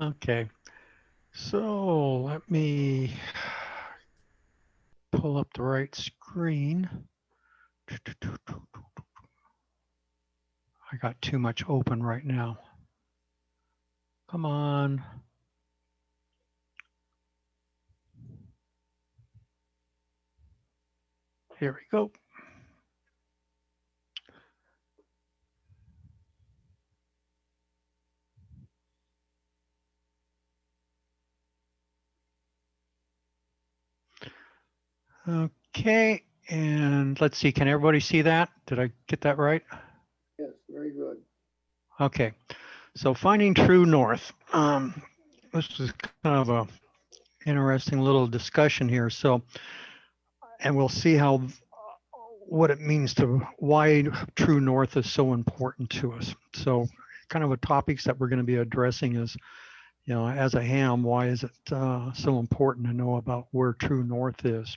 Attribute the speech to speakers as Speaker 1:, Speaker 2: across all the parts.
Speaker 1: Okay, so let me pull up the right screen. I got too much open right now. Come on. Here we go. Okay, and let's see, can everybody see that? Did I get that right?
Speaker 2: Yes, very good.
Speaker 1: Okay, so finding true north. This is kind of a interesting little discussion here. So, and we'll see how what it means to why true north is so important to us. So, kind of a topics that we're going to be addressing is, you know, as a ham, why is it so important to know about where true north is?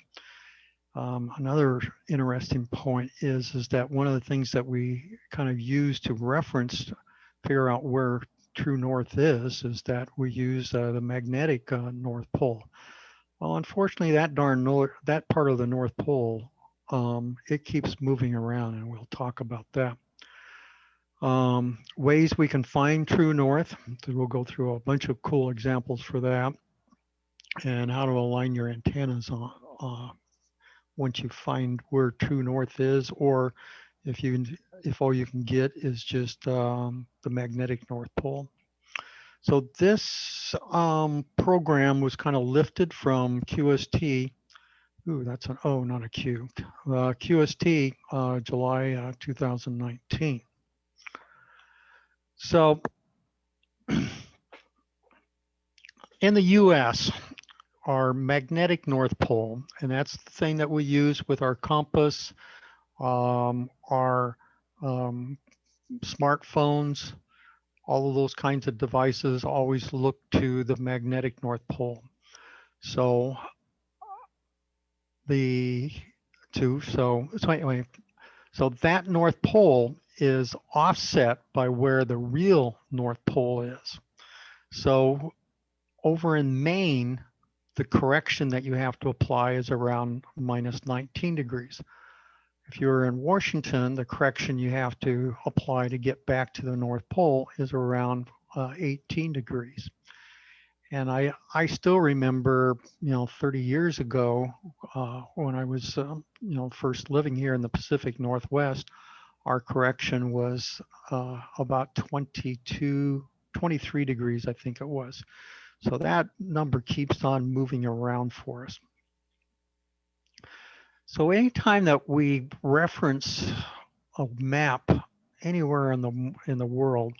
Speaker 1: Another interesting point is that one of the things that we kind of use to reference, figure out where true north is that we use the magnetic North Pole. Well, unfortunately, that part of the North Pole, it keeps moving around, and we'll talk about that. Ways we can find true north. We'll go through a bunch of cool examples for that, and how to align your antennas on once you find where true north is, or if all you can get is just the magnetic North Pole. So this program was kind of lifted from QST. Ooh, that's an O, not a Q. QST, July 2019. So in the US, our magnetic North Pole, and that's the thing that we use with our compass, our smartphones, all of those kinds of devices always look to the magnetic North Pole. So anyway, so that North Pole is offset by where the real North Pole is. So over in Maine, the correction that you have to apply is around minus 19 degrees. If you're in Washington, the correction you have to apply to get back to the North Pole is around 18 degrees. And I still remember, 30 years ago when I was, first living here in the Pacific Northwest, our correction was about 22, 23 degrees, I think it was. So that number keeps on moving around for us. So anytime that we reference a map anywhere in the world,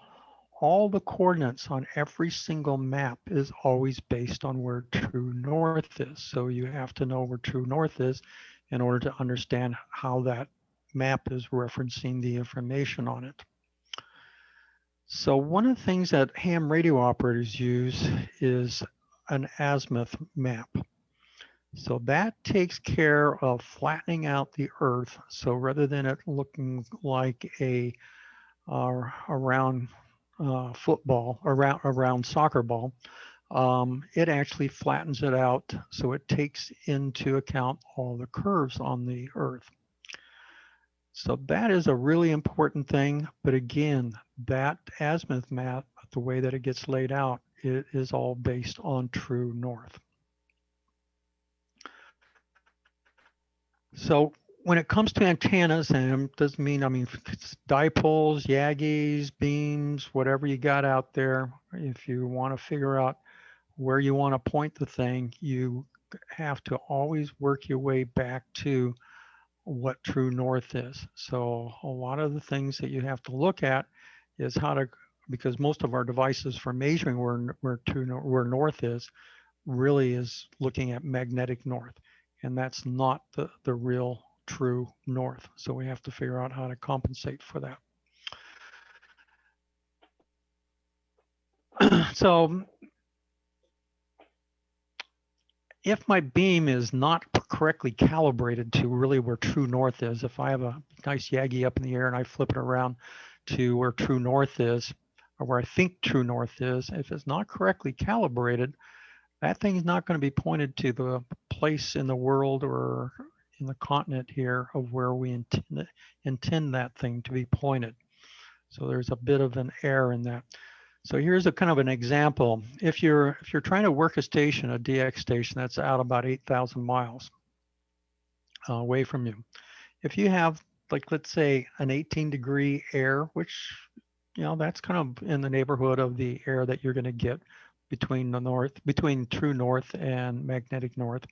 Speaker 1: all the coordinates on every single map is always based on where true north is. So you have to know where true north is in order to understand how that map is referencing the information on it. So one of the things that ham radio operators use is an azimuth map. So that takes care of flattening out the Earth. So rather than it looking like a round football, around soccer ball, it actually flattens it out so it takes into account all the curves on the Earth. So that is a really important thing. But again, that azimuth map, the way that it gets laid out, it is all based on true north. So when it comes to antennas, and it doesn't mean, it's dipoles, Yagis, beams, whatever you got out there, if you want to figure out where you want to point the thing, you have to always work your way back to what true north is. So a lot of the things that you have to look at is how to, because most of our devices for measuring where north is really is looking at magnetic north, and that's not the real true north. So we have to figure out how to compensate for that. So if my beam is not correctly calibrated to really where true north is, if I have a nice Yagi up in the air and I flip it around to where true north is or where I think true north is, if it's not correctly calibrated, that thing is not going to be pointed to the place in the world or in the continent here of where we intend that thing to be pointed. So there's a bit of an error in that. So here's a kind of an example. If you're trying to work a station, a DX station that's out about 8,000 miles away from you, if you have, like, let's say an 18-degree air, which, that's kind of in the neighborhood of the air that you're going to get between true north and magnetic north.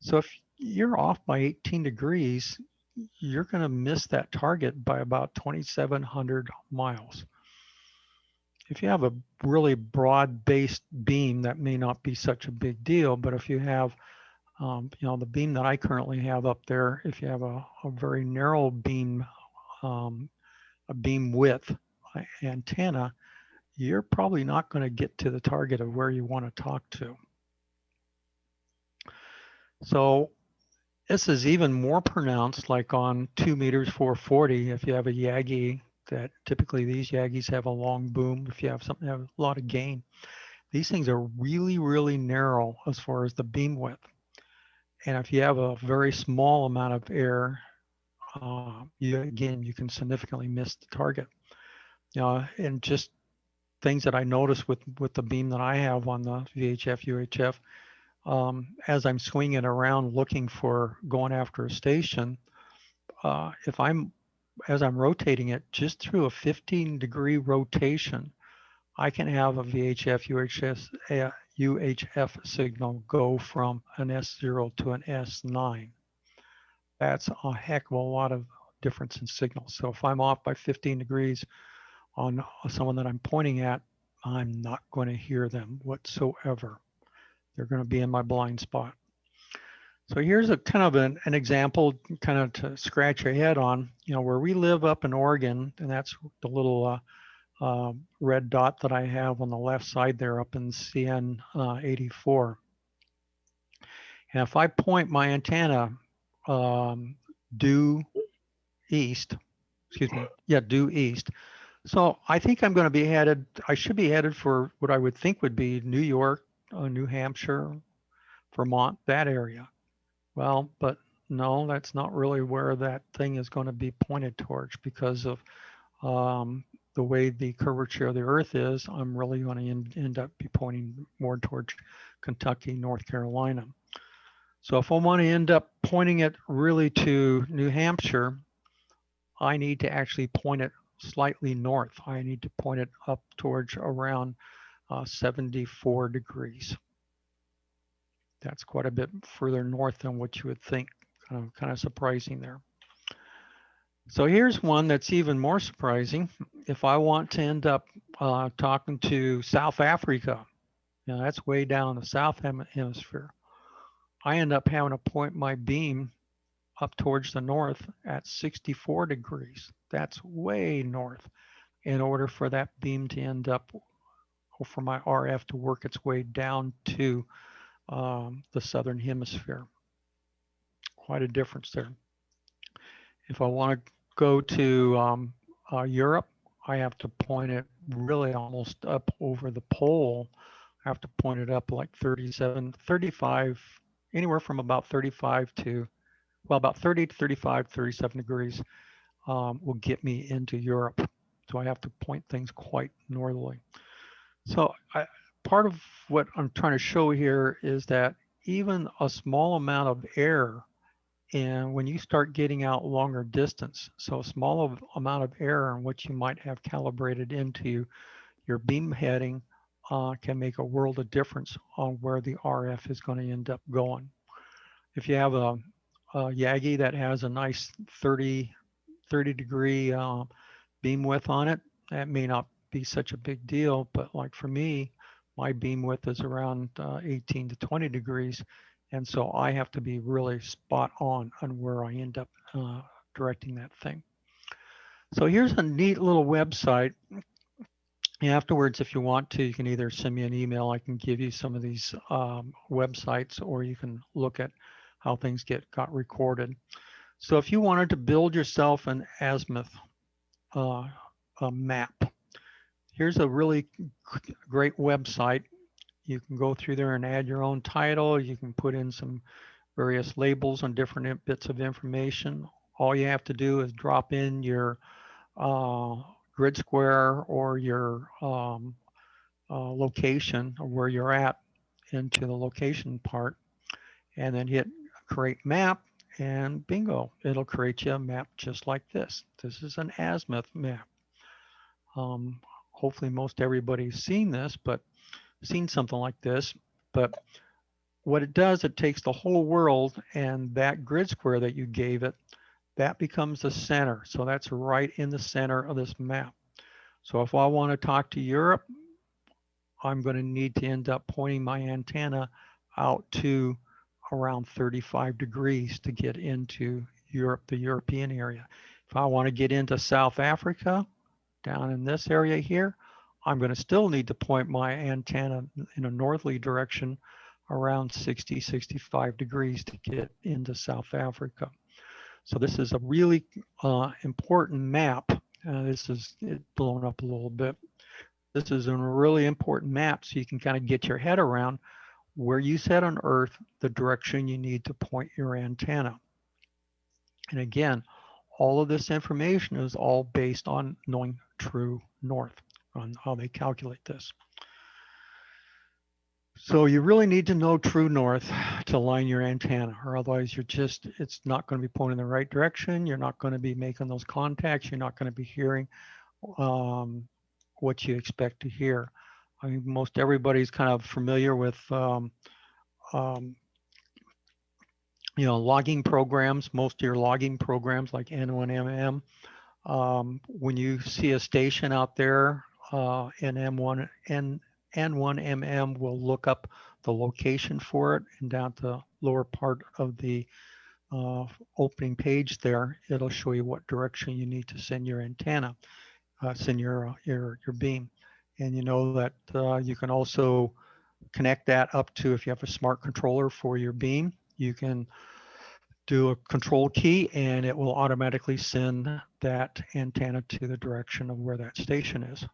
Speaker 1: So if you're off by 18 degrees, you're going to miss that target by about 2,700 miles. If you have a really broad-based beam, that may not be such a big deal, but if you have the beam that I currently have up there, if you have a very narrow beam, a beam width antenna, you're probably not going to get to the target of where you want to talk to. So this is even more pronounced, like on 2 meters 440, if you have a Yagi, that typically these Yagis have a long boom. If you have something that have a lot of gain, these things are really, really narrow as far as the beam width. And if you have a very small amount of air, you can significantly miss the target. And just things that I noticed with the beam that I have on the VHF, UHF, as I'm swinging it around looking for going after a station, as I'm rotating it, just through a 15-degree rotation, I can have a VHF, UHF signal go from an S0 to an S9. That's a heck of a lot of difference in signals. So if I'm off by 15 degrees on someone that I'm pointing at, I'm not going to hear them whatsoever. They're going to be in my blind spot. So here's a kind of an example, kind of to scratch your head on, where we live up in Oregon, and that's the little red dot that I have on the left side there up in CN 84. And if I point my antenna due east, due east. So I think I'm going to be I should be headed for what I would think would be New York, New Hampshire, Vermont, that area. Well, but no, that's not really where that thing is going to be pointed towards, because of the way the curvature of the Earth is. I'm really going to end up be pointing more towards Kentucky, North Carolina. So if I want to end up pointing it really to New Hampshire, I need to actually point it slightly north. I need to point it up towards around 74 degrees. That's quite a bit further north than what you would think. Kind of surprising there. So here's one that's even more surprising. If I want to end up talking to South Africa, that's way down the south hemisphere, I end up having to point my beam up towards the north at 64 degrees. That's way north, in order for that beam to end up, or for my RF to work its way down to the southern hemisphere. Quite a difference there. If I want to go to Europe, I have to point it really almost up over the pole. I have to point it up like 37, 35, anywhere from about 35 to, well, about 30 to 35, 37 degrees will get me into Europe. So I have to point things quite northerly. So part of what I'm trying to show here is that even a small amount of error, and when you start getting out longer distance, so a small amount of error in what you might have calibrated into your beam heading can make a world of difference on where the RF is going to end up going. If you have a Yagi that has a nice 30 degree beam width on it, that may not be such a big deal, but like for me, my beam width is around 18 to 20 degrees. And so I have to be really spot on where I end up directing that thing. So here's a neat little website. Afterwards, if you want to, you can either send me an email. I can give you some of these websites, or you can look at how things got recorded. So if you wanted to build yourself an azimuth map, Here's a really great website. You can go through there and add your own title. You can put in some various labels on different bits of information. All you have to do is drop in your grid square or your location of where you're at into the location part, and then hit create map, and bingo, it'll create you a map just like this. This is an azimuth map. Hopefully most everybody's seen this, but seen something like this. But what it does, it takes the whole world, and that grid square that you gave it, that becomes the center. So that's right in the center of this map. So if I want to talk to Europe, I'm going to need to end up pointing my antenna out to around 35 degrees to get into Europe, the European area. If I want to get into South Africa, down in this area here, I'm going to still need to point my antenna in a northerly direction around 60, 65 degrees to get into South Africa. So this is a really important map. This is blown up a little bit. This is a really important map so you can kind of get your head around where you set on Earth, the direction you need to point your antenna. And again, all of this information is all based on knowing true north, on how they calculate this. So you really need to know true north to line your antenna, or otherwise it's not going to be pointing in the right direction. You're not going to be making those contacts. You're not going to be hearing what you expect to hear. I mean, most everybody's kind of familiar with logging programs. Most of your logging programs like N1MM. When you see a station out there in N1MM will look up the location for it, and down to the lower part of the opening page there, it'll show you what direction you need to send your antenna, send your beam. And you know that you can also connect that up to, if you have a smart controller for your beam, you can do a control key and it will automatically send that antenna to the direction of where that station is.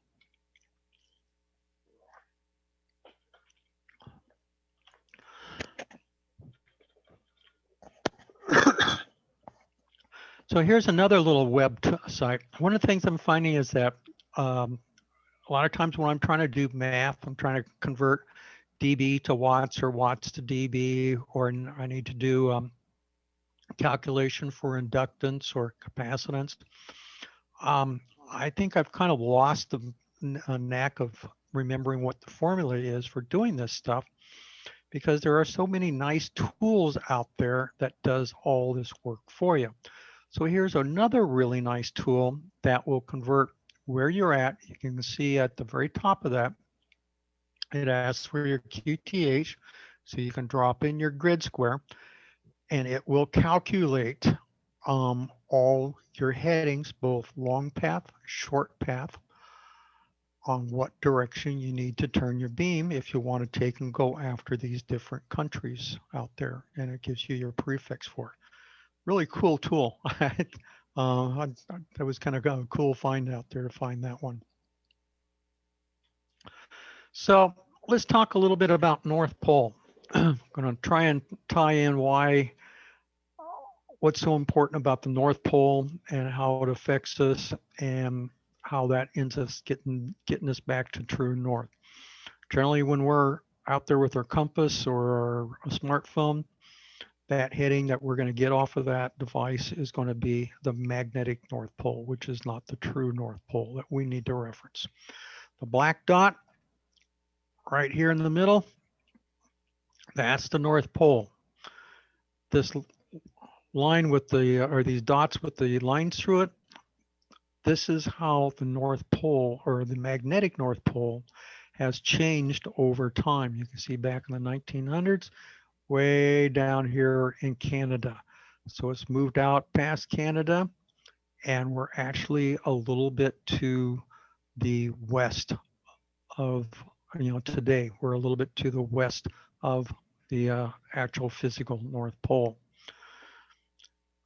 Speaker 1: So here's another little web site. One of the things I'm finding is that a lot of times when I'm trying to do math, I'm trying to convert dB to watts or watts to dB, or I need to do calculation for inductance or capacitance. I think I've kind of lost the knack of remembering what the formula is for doing this stuff, because there are so many nice tools out there that does all this work for you. So here's another really nice tool that will convert where you're at. You can see at the very top of that, it asks for your QTH, so you can drop in your grid square, and it will calculate all your headings, both long path, short path, on what direction you need to turn your beam if you want to take and go after these different countries out there, and it gives you your prefix for it. Really cool tool. That was kind of a cool find out there to find that one. So let's talk a little bit about North Pole. I'm going to try and tie in what's so important about the North Pole and how it affects us, and how that ends us getting us back to true north. Generally, when we're out there with our compass or a smartphone, that heading that we're going to get off of that device is going to be the magnetic North Pole, which is not the true North Pole that we need to reference. The black dot right here in the middle, that's the North Pole. This line with or these dots with the lines through it, this is how the North Pole, or the magnetic North Pole, has changed over time. You can see back in the 1900s, way down here in Canada. So it's moved out past Canada, and we're actually a little bit to the west of, today, we're a little bit to the west of the actual physical North Pole.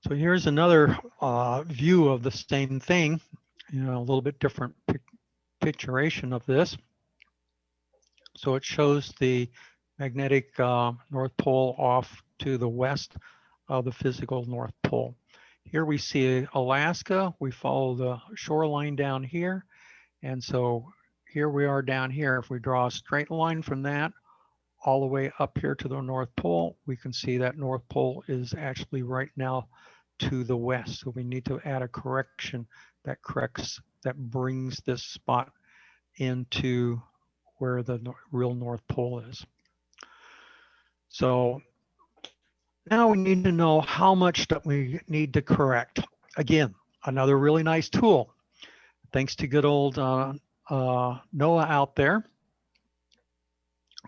Speaker 1: So here's another view of the same thing, a little bit different picturation of this. So it shows the magnetic North Pole off to the west of the physical North Pole. Here we see Alaska. We follow the shoreline down here. And so here we are down here. If we draw a straight line from that all the way up here to the North Pole, we can see that North Pole is actually right now to the west. So we need to add a correction that corrects, that brings this spot into where the real North Pole is. So now we need to know how much that we need to correct. Again, another really nice tool. Thanks to good old Noah out there,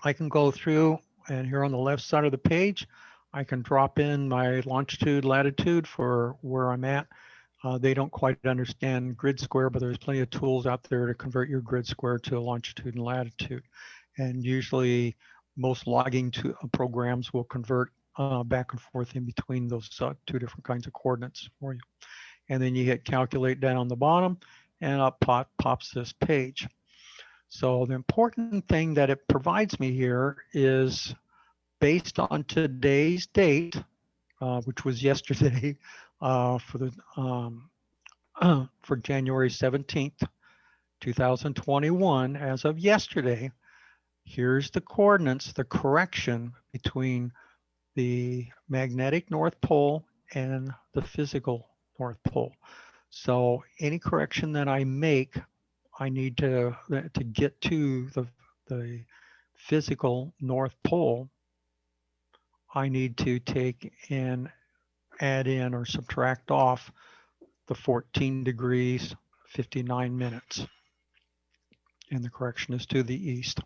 Speaker 1: I can go through, and here on the left side of the page, I can drop in my longitude, latitude for where I'm at. They don't quite understand grid square, but there's plenty of tools out there to convert your grid square to a longitude and latitude. And usually most logging programs will convert back and forth in between those two different kinds of coordinates for you. And then you hit calculate down on the bottom, and up pops this page. So the important thing that it provides me here is based on today's date, which was yesterday, for January 17th, 2021, as of yesterday, here's the coordinates, the correction between the magnetic North Pole and the physical North Pole. So any correction that I make, I need to get to the physical North Pole, I need to take and add in or subtract off the 14 degrees, 59 minutes. And the correction is to the east.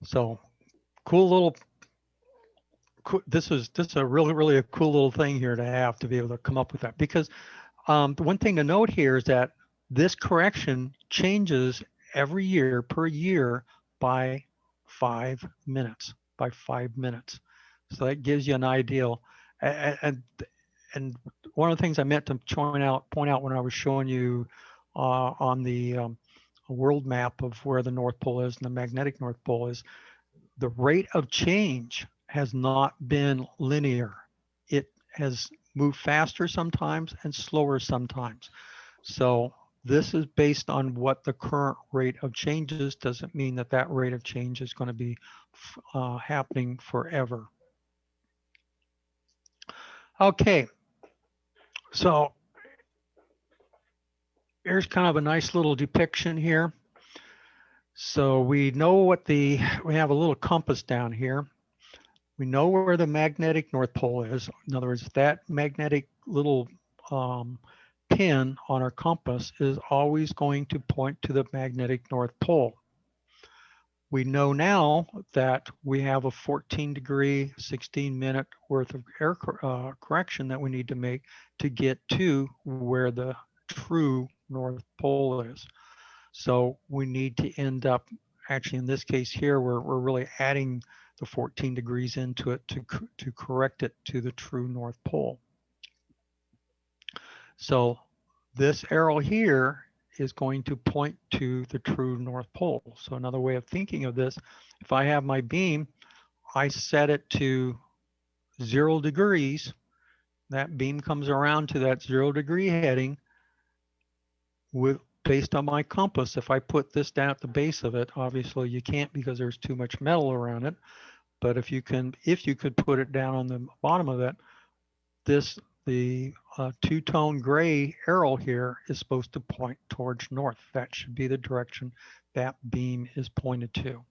Speaker 1: So cool little, this is a really a cool little thing here to have to be able to come up with that. Because the one thing to note here is that this correction changes every year per year by 5 minutes, So that gives you an idea. And one of the things I meant to point out when I was showing you on the world map of where the North Pole is and the magnetic North Pole is, the rate of change has not been linear. It has moved faster sometimes and slower sometimes. So this is based on what the current rate of change is. Doesn't mean that that rate of change is going to be happening forever. Okay, so here's kind of a nice little depiction here. So we know we have a little compass down here. We know where the magnetic North Pole is. In other words, that magnetic little pin on our compass is always going to point to the magnetic North Pole. We know now that we have a 14 degree, 16 minute worth of air correction that we need to make to get to where the true North Pole is. So we need to end up, actually in this case here, we're really adding the 14 degrees into it to correct it to the true North Pole. So this arrow here is going to point to the true North Pole. So another way of thinking of this, if I have my beam, I set it to 0 degrees, that beam comes around to that 0 degree heading based on my compass. If I put this down at the base of it, obviously you can't because there's too much metal around it. But if you could put it down on the bottom of it, the two-tone gray arrow here is supposed to point towards north. That should be the direction that beam is pointed to.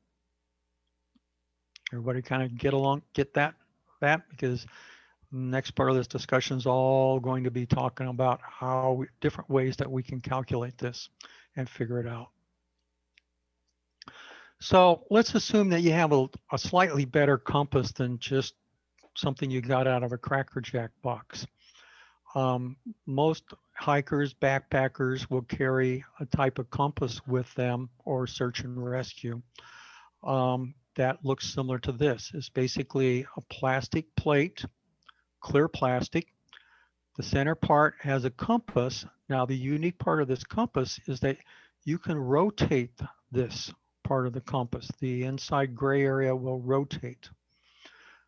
Speaker 1: Everybody kind of get that? Because the next part of this discussion is all going to be talking about different ways that we can calculate this and figure it out. So let's assume that you have a slightly better compass than just something you got out of a Cracker Jack box. Most hikers, backpackers will carry a type of compass with them, or search and rescue, that looks similar to this. It's basically a plastic plate, clear plastic. The center part has a compass. Now the unique part of this compass is that you can rotate this part of the compass. The inside gray area will rotate.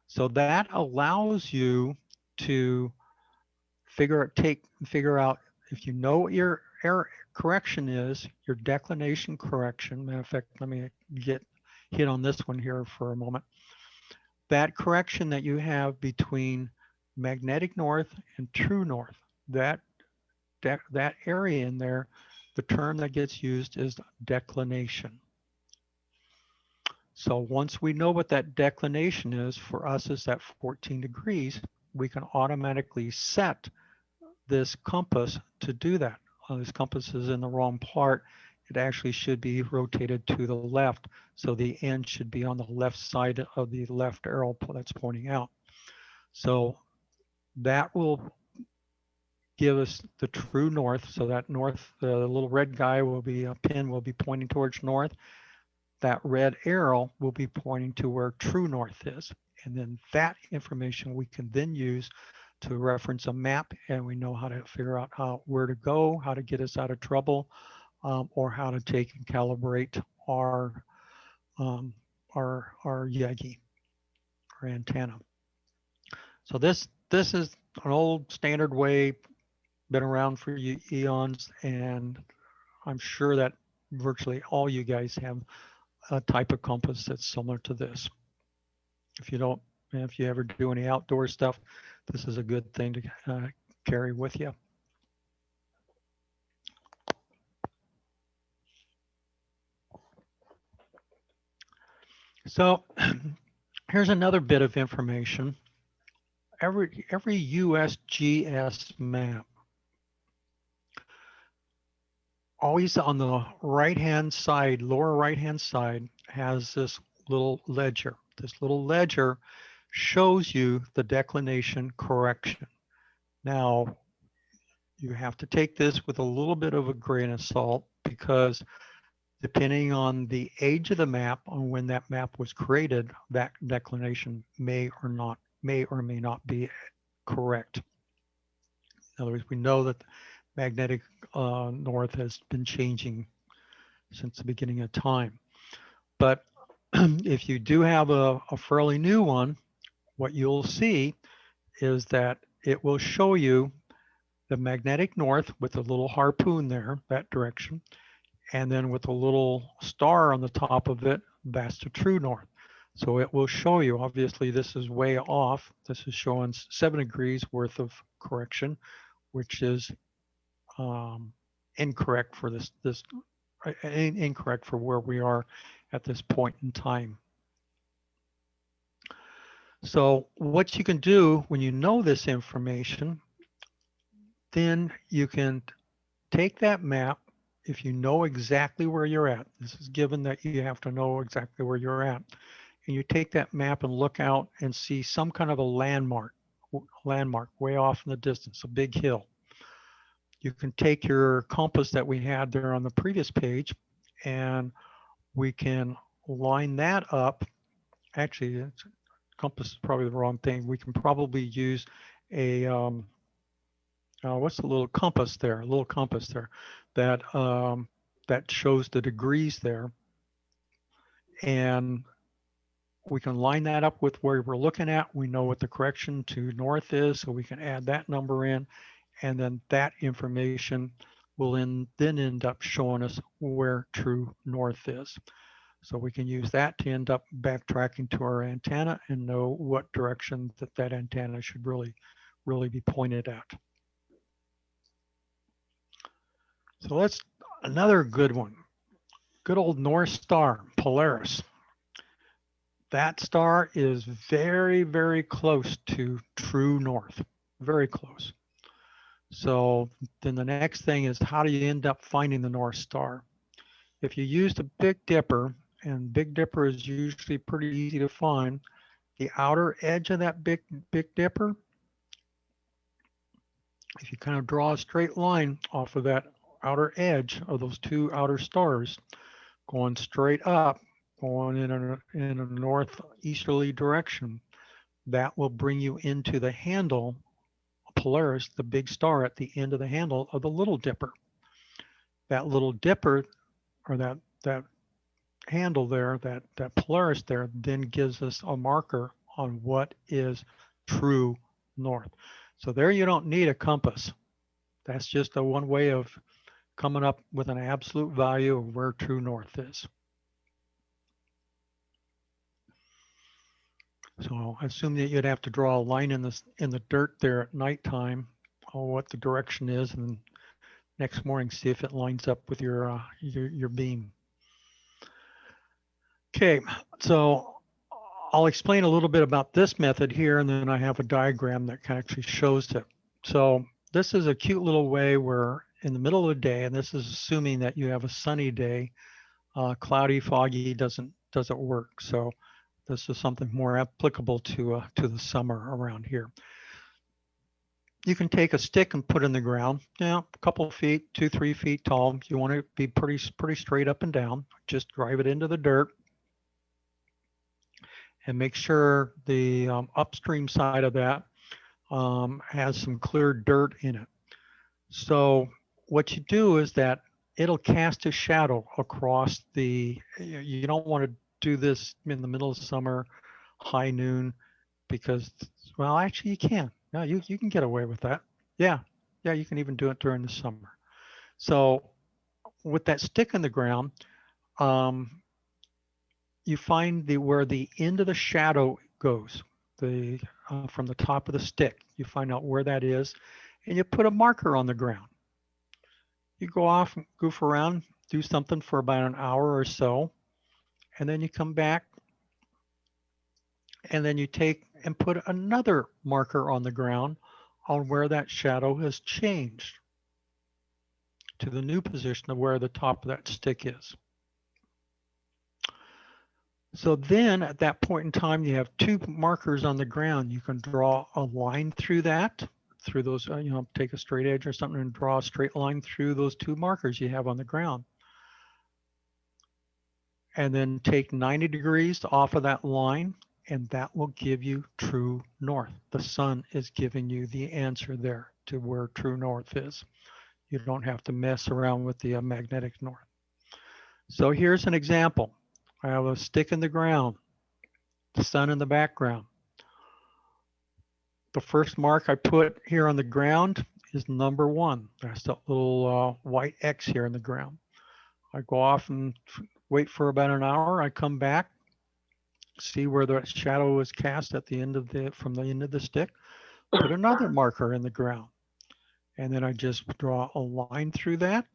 Speaker 1: So that allows you to figure out if you know what your error correction is, your declination correction. Matter of fact, let me get hit on this one here for a moment. That correction that you have between magnetic north and true north, that area in there, the term that gets used is declination. So once we know what that declination is, for us is that 14 degrees, we can automatically set this compass to do that. This compass is in the wrong part. It actually should be rotated to the left. So the end should be on the left side of the left arrow that's pointing out. So that will give us the true north. So that north, the little red guy will be, a pin will be pointing towards north. That red arrow will be pointing to where true north is. And then that information we can then use to reference a map, and we know how to figure out where to go, how to get us out of trouble, or how to take and calibrate our Yagi, our antenna. So this is an old standard way, been around for eons, and I'm sure that virtually all you guys have a type of compass that's similar to this. If you ever do any outdoor stuff, this is a good thing to carry with you. So here's another bit of information. Every USGS map, always on the right-hand side, lower right-hand side, has this little ledger. This little ledger shows you the declination correction. Now, you have to take this with a little bit of a grain of salt, because depending on the age of the map, on when that map was created, that declination may or may not be correct. In other words, we know that magnetic north has been changing since the beginning of time. But if you do have a fairly new one, what you'll see is that it will show you the magnetic north with a little harpoon there, that direction, and then with a little star on the top of it, that's the true north. So it will show you, obviously this is way off. This is showing 7 degrees worth of correction, which is incorrect for incorrect for where we are at this point in time. So what you can do when you know this information, then you can take that map. If you know exactly where you're at, this is given that you have to know exactly where you're at, and you take that map and look out and see some kind of a landmark way off in the distance, a big hill. You can take your compass that we had there on the previous page, and we can line that up. Actually, compass is probably the wrong thing. We can probably use a what's the little compass there? A little compass there that that shows the degrees there, and we can line that up with where we're looking at. We know what the correction to north is, so we can add that number in, and then that information will then end up showing us where true north is. So we can use that to end up backtracking to our antenna and know what direction that antenna should really be pointed at. So that's another good one. Good old North Star, Polaris. That star is very, very close to true north, very close. So then the next thing is, how do you end up finding the North Star? If you use the Big Dipper, and Big Dipper is usually pretty easy to find, the outer edge of that Big Dipper, if you kind of draw a straight line off of that outer edge of those two outer stars, going straight up, going in a northeasterly direction, that will bring you into the handle, Polaris, the big star at the end of the handle of the Little Dipper. That Little Dipper or that handle there, that Polaris there, then gives us a marker on what is true north. So there you don't need a compass. That's just a one way of coming up with an absolute value of where true north is. So I assume that you'd have to draw a line in the dirt there at nighttime, or what the direction is, and next morning see if it lines up with your beam. Okay, so I'll explain a little bit about this method here, and then I have a diagram that actually shows it. So this is a cute little way where in the middle of the day, and this is assuming that you have a sunny day, cloudy, foggy doesn't work. So this is something more applicable to the summer around here. You can take a stick and put in the ground, a couple of feet, 2-3 feet tall. You want it to be pretty straight up and down. Just drive it into the dirt and make sure the upstream side of that has some clear dirt in it. So what you do is that it'll cast a shadow across you don't want to do this in the middle of summer, high noon, because, well, actually you can. No, you can get away with that. Yeah, you can even do it during the summer. So with that stick in the ground, you find where the end of the shadow goes, from the top of the stick. You find out where that is, and you put a marker on the ground. You go off, goof around, do something for about an hour or so, and then you come back, and then you take and put another marker on the ground on where that shadow has changed to the new position of where the top of that stick is. So then at that point in time, you have two markers on the ground. You can draw a line through those, take a straight edge or something and draw a straight line through those two markers you have on the ground. And then take 90 degrees off of that line, and that will give you true north. The sun is giving you the answer there to where true north is. You don't have to mess around with the magnetic north. So here's an example. I have a stick in the ground, the sun in the background. The first mark I put here on the ground is number 1. That's that little white X here in the ground. I go off and wait for about an hour. I come back, see where the shadow is cast from the end of the stick, put another marker in the ground. And then I just draw a line through that,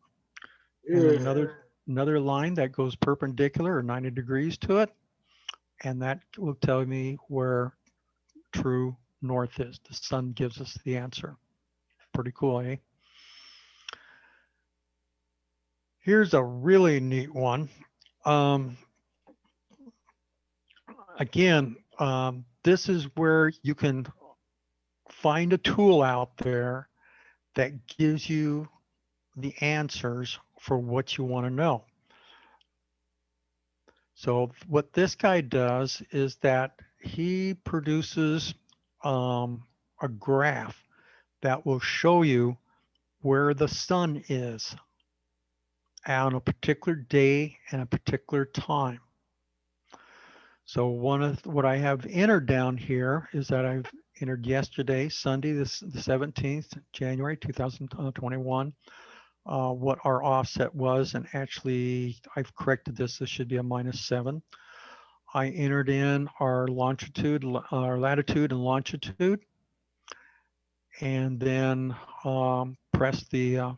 Speaker 1: and then another line that goes perpendicular or 90 degrees to it. And that will tell me where true north is. The sun gives us the answer. Pretty cool, eh? Here's a really neat one. Again, this is where you can find a tool out there that gives you the answers for what you want to know. So what this guy does is that he produces a graph that will show you where the sun is on a particular day and a particular time. So one of what I have entered down here is that I've entered yesterday, Sunday, the 17th, January 2021, what our offset was. And actually, I've corrected this. This should be a -7. I entered in our longitude, our latitude and longitude, and then pressed the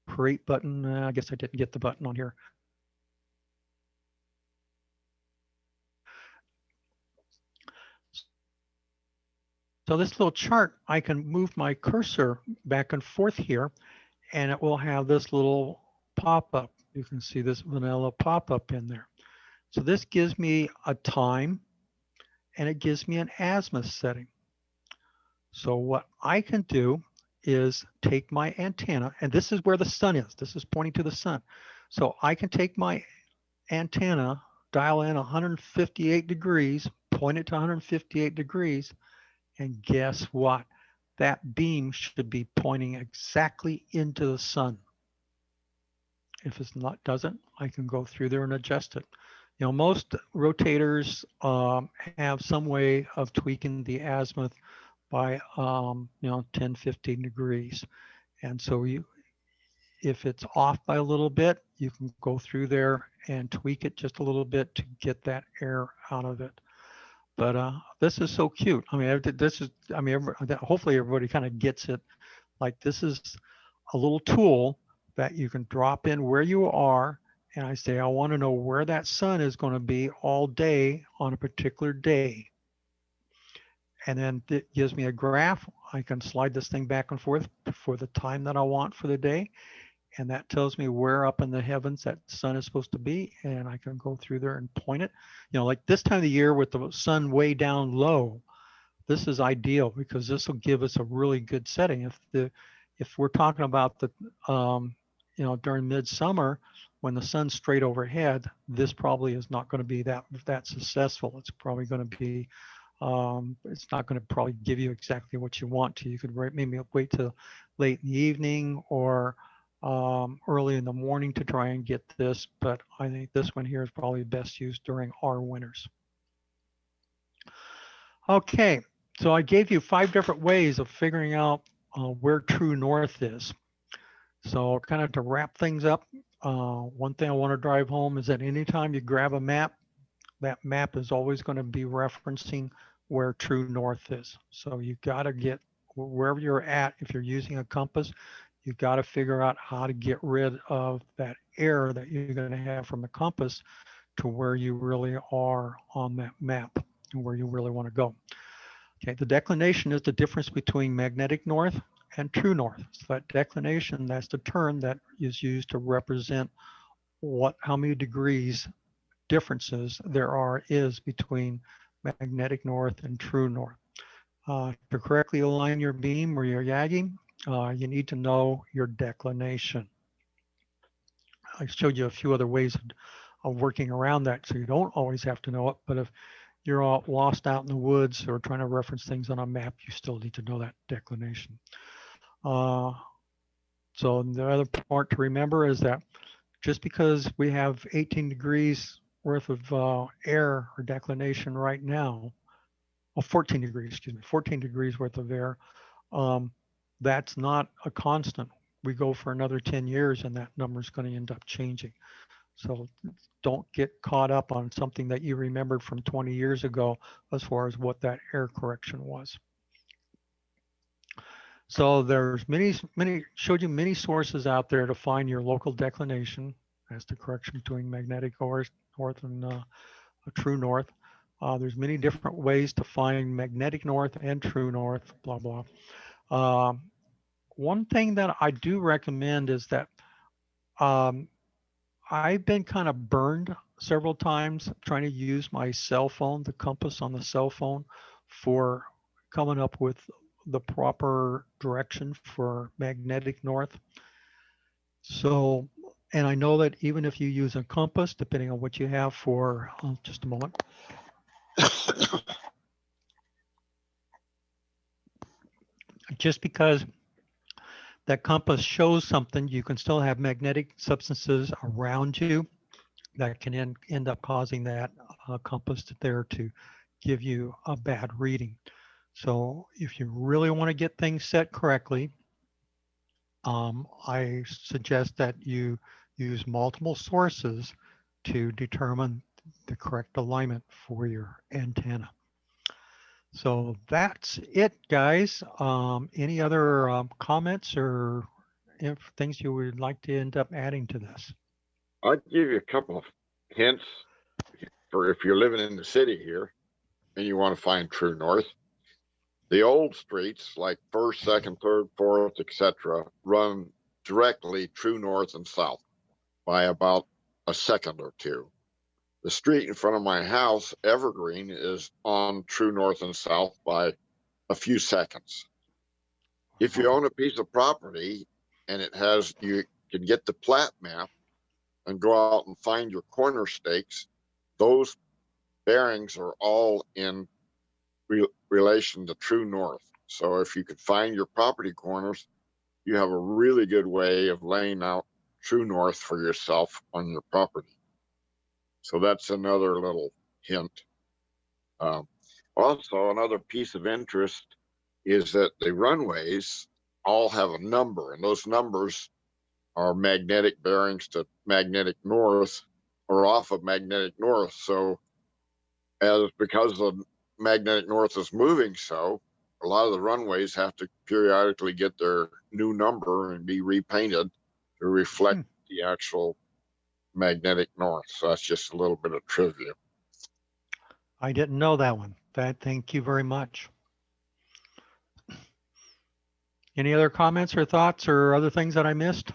Speaker 1: create button. I guess I didn't get the button on here. So this little chart, I can move my cursor back and forth here, and it will have this little pop-up. You can see this vanilla pop-up in there. So this gives me a time, and it gives me an azimuth setting. So what I can do is take my antenna, and this is where the sun is. This is pointing to the sun. So I can take my antenna, dial in 158 degrees, point it to 158 degrees, and guess what? That beam should be pointing exactly into the sun. If it's not doesn't, I can go through there and adjust it. You know, most rotators have some way of tweaking the azimuth by 10, 15 degrees. And so if it's off by a little bit, you can go through there and tweak it just a little bit to get that air out of it. But this is so cute. I mean, hopefully everybody kind of gets it. Like, this is a little tool that you can drop in where you are. And I say, I want to know where that sun is going to be all day on a particular day. And then it gives me a graph. I can slide this thing back and forth for the time that I want for the day. And that tells me where up in the heavens that sun is supposed to be. And I can go through there and point it. You know, like this time of the year with the sun way down low, this is ideal because this will give us a really good setting. If we're talking about during midsummer when the sun's straight overhead, this probably is not going to be that successful. It's probably going to be it's not going to probably give you exactly what you want to. You could maybe wait till late in the evening or early in the morning to try and get this, but I think this one here is probably best used during our winters. Okay, so I gave you 5 different ways of figuring out where true north is. So kind of to wrap things up, one thing I want to drive home is that anytime you grab a map, that map is always going to be referencing where true north is. So you got to get wherever you're at. If you're using a compass, you got to figure out how to get rid of that error that you're going to have from the compass to where you really are on that map and where you really want to go. Okay, the declination is the difference between magnetic north and true north. So that declination, that's the term that is used to represent how many degrees differences there is between magnetic north and true north. To correctly align your beam or your yagging, you need to know your declination. I showed you a few other ways of working around that, so you don't always have to know it. But if you're all lost out in the woods or trying to reference things on a map, you still need to know that declination. So the other part to remember is that just because we have 18 degrees worth of air or declination right now, 14 degrees, excuse me, 14 degrees worth of air, that's not a constant. We go for another 10 years and that number is going to end up changing. So don't get caught up on something that you remembered from 20 years ago as far as what that air correction was. So there's showed you many sources out there to find your local declination as the correction between magnetic north and true north. There's many different ways to find magnetic north and true north, blah, blah. One thing that I do recommend is that I've been kind of burned several times trying to use my cell phone, the compass on the cell phone, for coming up with the proper direction for magnetic north. So, and I know that even if you use a compass, depending on what you have for, just a moment. Just because that compass shows something, you can still have magnetic substances around you that can end up causing that compass there to give you a bad reading. So if you really want to get things set correctly, I suggest that you use multiple sources to determine the correct alignment for your antenna. So that's it, guys. Any other comments or things you would like to end up adding to this?
Speaker 3: I'll give you a couple of hints for if you're living in the city here and you want to find true north. The old streets like 1st, 2nd, 3rd, 4th, etc., run directly true north and south by about a second or two. The street in front of my house, Evergreen, is on true north and south by a few seconds. If you own a piece of property and you can get the plat map and go out and find your corner stakes, those bearings are all in relation to true north. So if you could find your property corners, you have a really good way of laying out true north for yourself on your property. So that's another little hint. Also, another piece of interest is that the runways all have a number, and those numbers are magnetic bearings to magnetic north or off of magnetic north. So because the magnetic north is moving, so a lot of the runways have to periodically get their new number and be repainted to reflect the actual magnetic north. So that's just a little bit of trivia.
Speaker 1: I didn't know that one. Thank you very much. Any other comments or thoughts or other things that I missed?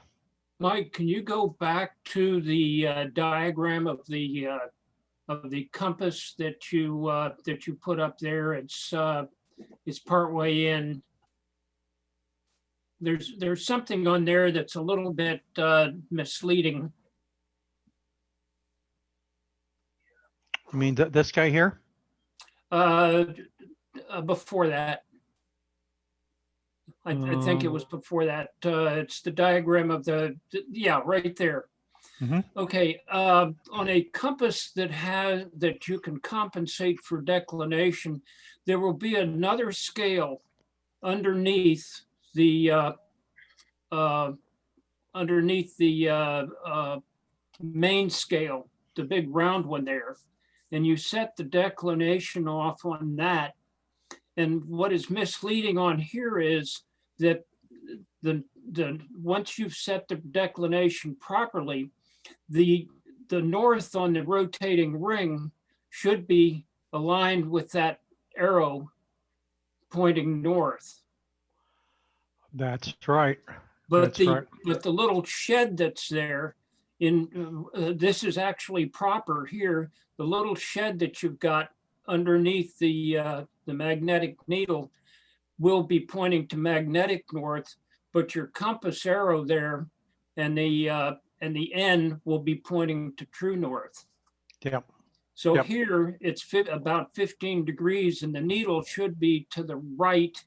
Speaker 4: Mike, can you go back to the diagram of the compass that you put up there? It's partway in. There's something on there that's a little bit misleading.
Speaker 1: You mean this guy here?
Speaker 4: Before that. I think it was before that. It's the diagram of yeah, right there.
Speaker 1: Mhm.
Speaker 4: Okay, on a compass that you can compensate for declination, there will be another scale underneath the main scale, the big round one there, and you set the declination off on that. And what is misleading on here is that once you've set the declination properly, the north on the rotating ring should be aligned with that arrow pointing north.
Speaker 1: That's right.
Speaker 4: But
Speaker 1: That's right.
Speaker 4: but the little shed that's there this is actually proper here. The little shed that you've got underneath the magnetic needle will be pointing to magnetic north, but your compass arrow there and the N will be pointing to true north.
Speaker 1: Yep.
Speaker 4: So
Speaker 1: Yep.
Speaker 4: here it's about 15 degrees and the needle should be to the right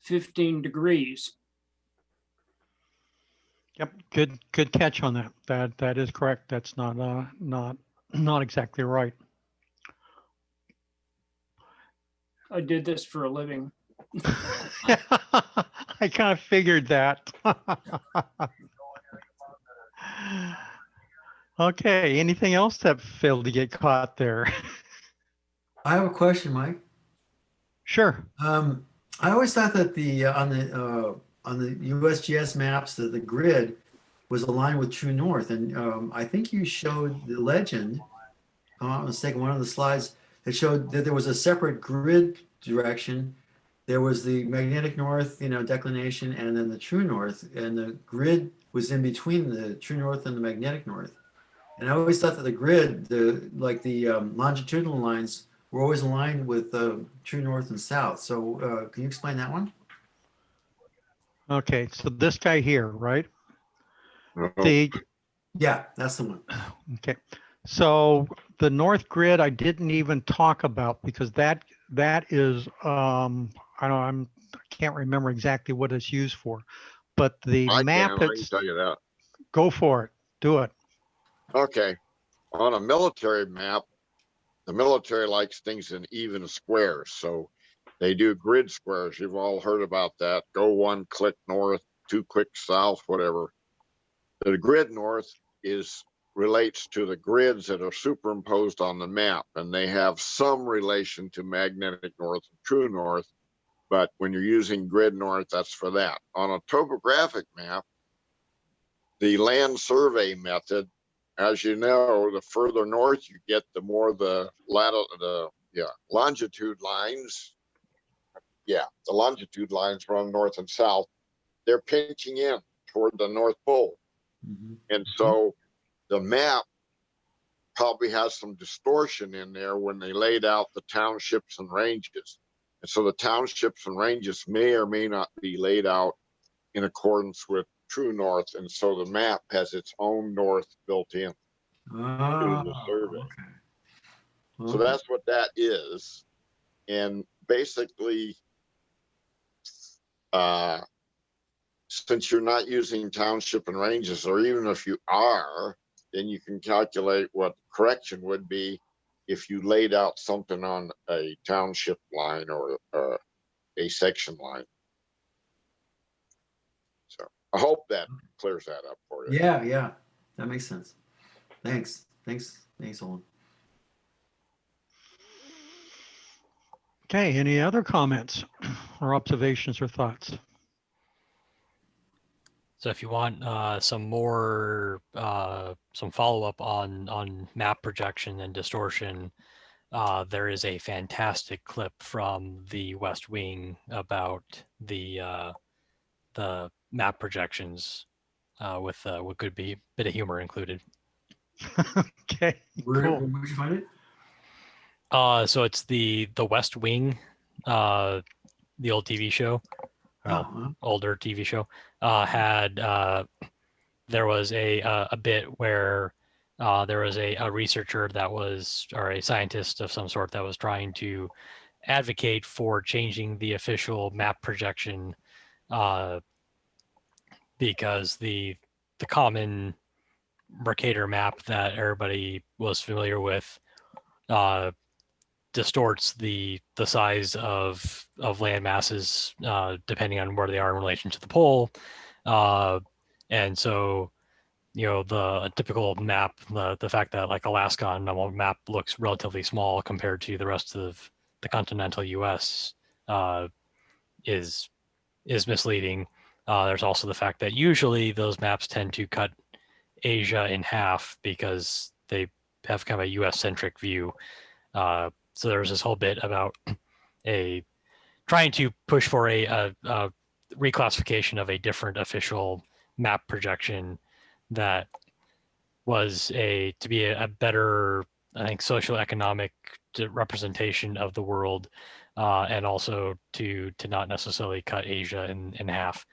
Speaker 4: 15 degrees.
Speaker 1: Yep. Good catch on that. That is correct. That's not exactly right.
Speaker 4: I did this for a living.
Speaker 1: I kind of figured that. Okay, anything else that failed to get caught there?
Speaker 5: I have a question, Mike.
Speaker 1: Sure.
Speaker 5: I always thought that on the USGS maps that the grid was aligned with true north, and I think you showed the legend, if I'm not mistaken, one of the slides that showed that there was a separate grid direction. There was the magnetic north, declination, and then the true north, and the grid was in between the true north and the magnetic north. And I always thought that the grid, the longitudinal lines, were always aligned with true north and south. So can you explain that one?
Speaker 1: Okay, so this guy here, right?
Speaker 3: Uh-oh.
Speaker 5: Yeah, that's the one.
Speaker 1: Okay, so the north grid I didn't even talk about because that is I can't remember exactly what it's used for, but the
Speaker 3: I
Speaker 1: map
Speaker 3: can tell you that.
Speaker 1: Go for it, do it.
Speaker 3: Okay. On a military map, the military likes things in even squares. So they do grid squares. You've all heard about that. Go 1 click north, 2 clicks south, whatever. The grid north relates to the grids that are superimposed on the map, and they have some relation to magnetic north and true north. But when you're using grid north, that's for that. On a topographic map, the land survey method, as you know, the further north you get, the more the longitude lines. Yeah, the longitude lines run north and south. They're pinching in toward the North Pole.
Speaker 5: Mm-hmm.
Speaker 3: And so the map probably has some distortion in there when they laid out the townships and ranges. And so the townships and ranges may or may not be laid out in accordance with true north. And so the map has its own north built in to the survey.
Speaker 5: Okay.
Speaker 3: So that's what that is. And basically, since you're not using township and ranges, or even if you are, then you can calculate what correction would be if you laid out something on a township line or a section line. So I hope that clears that up for you.
Speaker 5: Yeah, yeah, that makes sense. Thanks, Olin.
Speaker 1: Okay, any other comments or observations or thoughts?
Speaker 6: So if you want some more, some follow-up on map projection and distortion, there is a fantastic clip from the West Wing about the map projections with what could be a bit of humor included.
Speaker 1: Okay,
Speaker 5: Where'd
Speaker 1: cool.
Speaker 5: you find it?
Speaker 6: So it's the West Wing, the old TV show, older TV show, had there was a bit where there was a researcher that was, or a scientist of some sort that was trying to advocate for changing the official map projection because the common Mercator map that everybody was familiar with distorts the size of land masses depending on where they are in relation to the pole, and so the typical map, the fact that like Alaska on a map looks relatively small compared to the rest of the continental U.S. Is misleading. There's also the fact that usually those maps tend to cut Asia in half because they have kind of a U.S. centric view. So there's this whole bit about trying to push for a reclassification of a different official map projection that was to be a better, I think, socioeconomic representation of the world, and also to not necessarily cut Asia in half.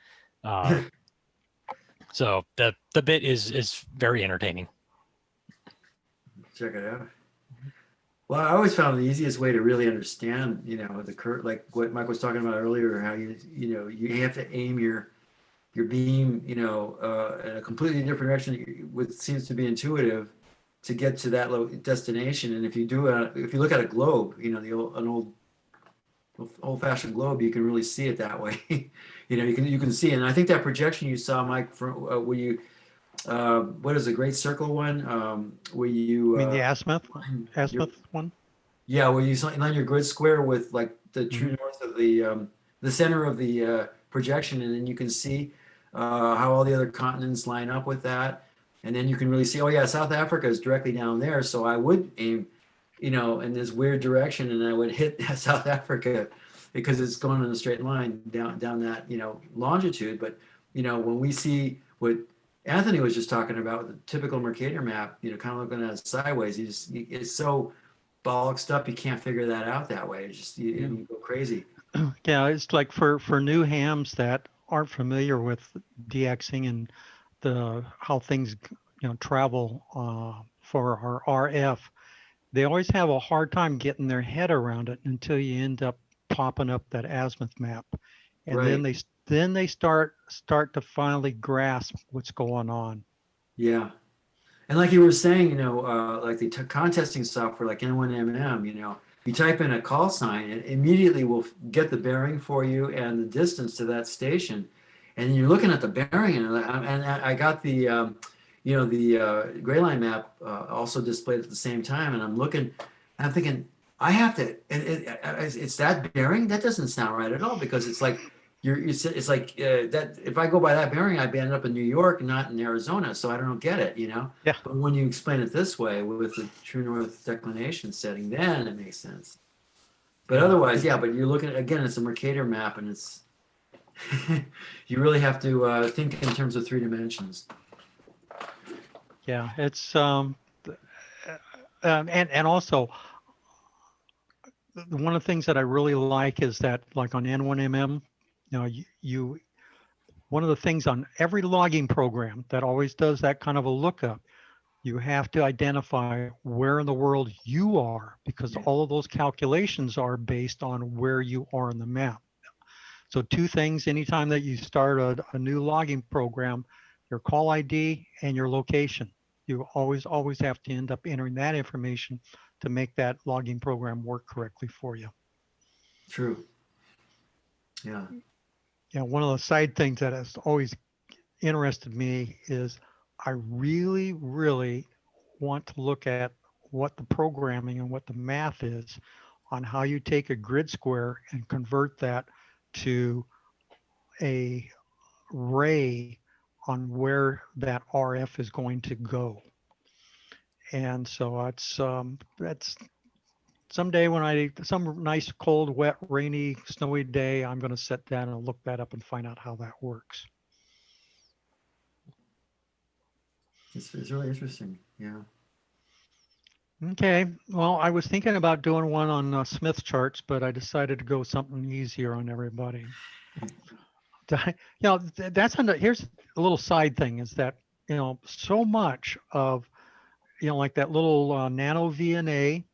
Speaker 6: So the bit is very entertaining.
Speaker 5: Check it out. Well, I always found the easiest way to really understand, the curve, like what Mike was talking about earlier, how you have to aim your beam, in a completely different direction, which seems to be intuitive, to get to that destination. And if you look at a globe, an old-fashioned globe, you can really see it that way. You can see it. And I think that projection you saw, Mike, from where you, what is the Great Circle one? Where you
Speaker 1: I mean the azimuth one?
Speaker 5: Yeah, where you line your grid square with like the true north of the center of the projection, and then you can see how all the other continents line up with that, and then you can really see, oh yeah, South Africa is directly down there, so I would aim, in this weird direction, and I would hit South Africa because it's going in a straight line down that longitude. But when we see what Anthony was just talking about, the typical Mercator map, kind of looking at it sideways, it's so bollocksed up, you can't figure that out that way. It's just you go crazy.
Speaker 1: Yeah, it's like for new hams that aren't familiar with DXing and how things travel for our RF, they always have a hard time getting their head around it until you end up popping up that azimuth map, and
Speaker 5: Right.
Speaker 1: then they start to finally grasp what's going on.
Speaker 5: Yeah. And like you were saying, like the contesting software like N1MM, you type in a call sign, it immediately will get the bearing for you and the distance to that station. And you're looking at the bearing, and I got the, the gray line map also displayed at the same time. And I'm looking, and I'm thinking, I have to, it's that bearing? That doesn't sound right at all, because it's like, it's like that if I go by that bearing, I'd end up in New York, not in Arizona. So I don't get it,
Speaker 1: Yeah.
Speaker 5: But when you explain it this way with the true north declination setting, then it makes sense. But otherwise, yeah. But you're looking at, again, it's a Mercator map, and it's you really have to think in terms of 3 dimensions.
Speaker 1: Yeah, it's and also one of the things that I really like is that, like on N1MM, you one of the things on every logging program that always does that kind of a lookup, you have to identify where in the world you are, because all of those calculations are based on where you are in the map. So two things, anytime that you start a new logging program, your call ID and your location. You always have to end up entering that information to make that logging program work correctly for you.
Speaker 5: True. Yeah.
Speaker 1: Yeah, one of the side things that has always interested me is I really, really want to look at what the programming and what the math is on how you take a grid square and convert that to a array on where that RF is going to go. And so that's someday when some nice, cold, wet, rainy, snowy day, I'm going to sit down and look that up and find out how that works.
Speaker 5: It's really interesting. Yeah.
Speaker 1: Okay, well, I was thinking about doing one on Smith charts, but I decided to go something easier on everybody. Here's a little side thing is that, so much of, like that little Nano VNA,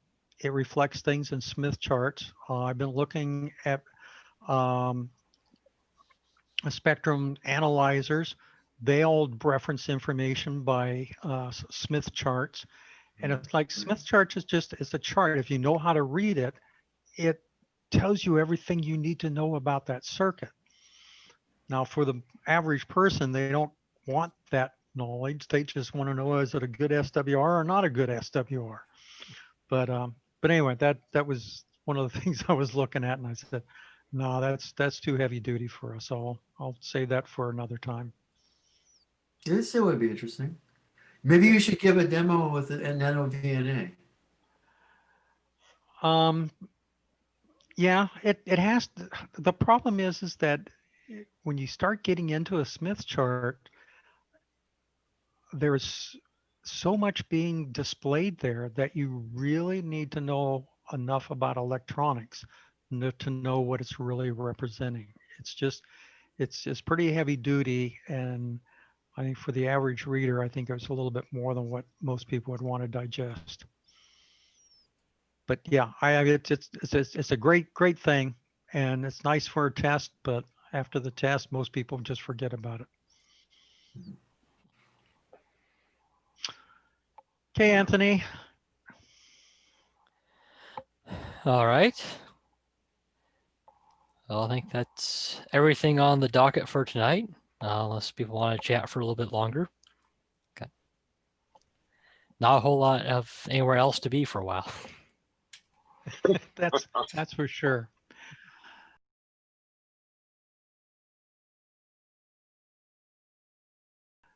Speaker 1: it reflects things in Smith charts. I've been looking at spectrum analyzers. They all reference information by Smith charts. And it's like Smith charts it's a chart. If you know how to read it, it tells you everything you need to know about that circuit. Now, for the average person, they don't want that knowledge. They just want to know, is it a good SWR or not a good SWR? But anyway, that was one of the things I was looking at, and I said, no, that's too heavy duty for us. So I'll save that for another time.
Speaker 5: This would be interesting. Maybe you should give a demo with a Nano VNA.
Speaker 1: Yeah, it has. The problem is that when you start getting into a Smith chart, there's so much being displayed there that you really need to know enough about electronics to know what it's really representing. It's pretty heavy duty, and I think for the average reader, I think it's a little bit more than what most people would want to digest. But yeah, it's a great thing, and it's nice for a test. But after the test, most people just forget about it. Okay, Anthony.
Speaker 6: All right. Well, I think that's everything on the docket for tonight, unless people want to chat for a little bit longer. Okay. Not a whole lot of anywhere else to be for a while.
Speaker 1: That's for sure.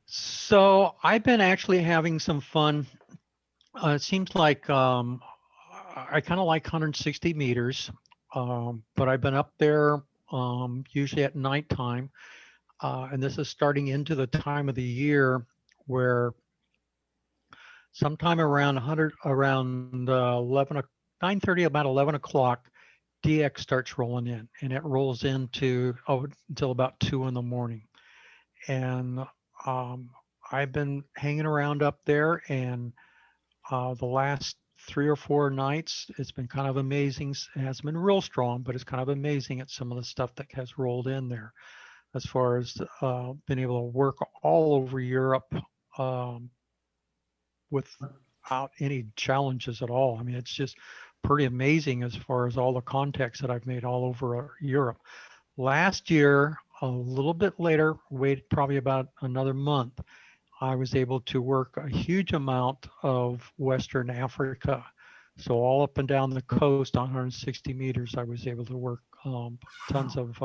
Speaker 1: So I've been actually having some fun. It seems like I kind of like 160 meters, but I've been up there usually at nighttime. And this is starting into the time of the year where sometime around 9:30, about 11 o'clock, DX starts rolling in, and it rolls into until about 2 in the morning. And I've been hanging around up there, and the last 3 or 4 nights, it's been kind of amazing. It hasn't been real strong, but it's kind of amazing at some of the stuff that has rolled in there, as far as being able to work all over Europe without any challenges at all. I mean, it's just pretty amazing as far as all the contacts that I've made all over Europe. Last year, a little bit later, waited probably about another month, I was able to work a huge amount of Western Africa. So all up and down the coast on 160 meters, I was able to work tons of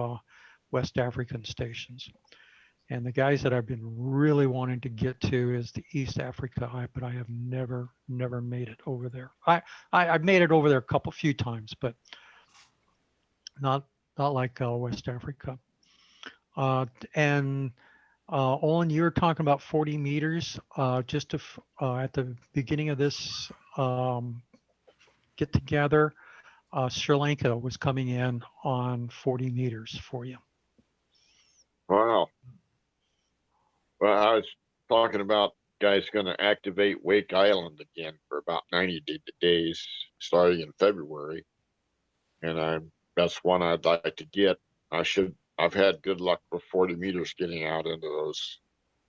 Speaker 1: West African stations. And the guys that I've been really wanting to get to is the East Africa, but I have never made it over there. I've made it over there a few times, but not like West Africa. Olin, you were talking about 40 meters. Just at the beginning of this get together, Sri Lanka was coming in on 40 meters for you.
Speaker 3: Wow. Well, I was talking about guys going to activate Wake Island again for about 90 days starting in February. And that's one I'd like to get. I should I've had good luck with 40 meters getting out into those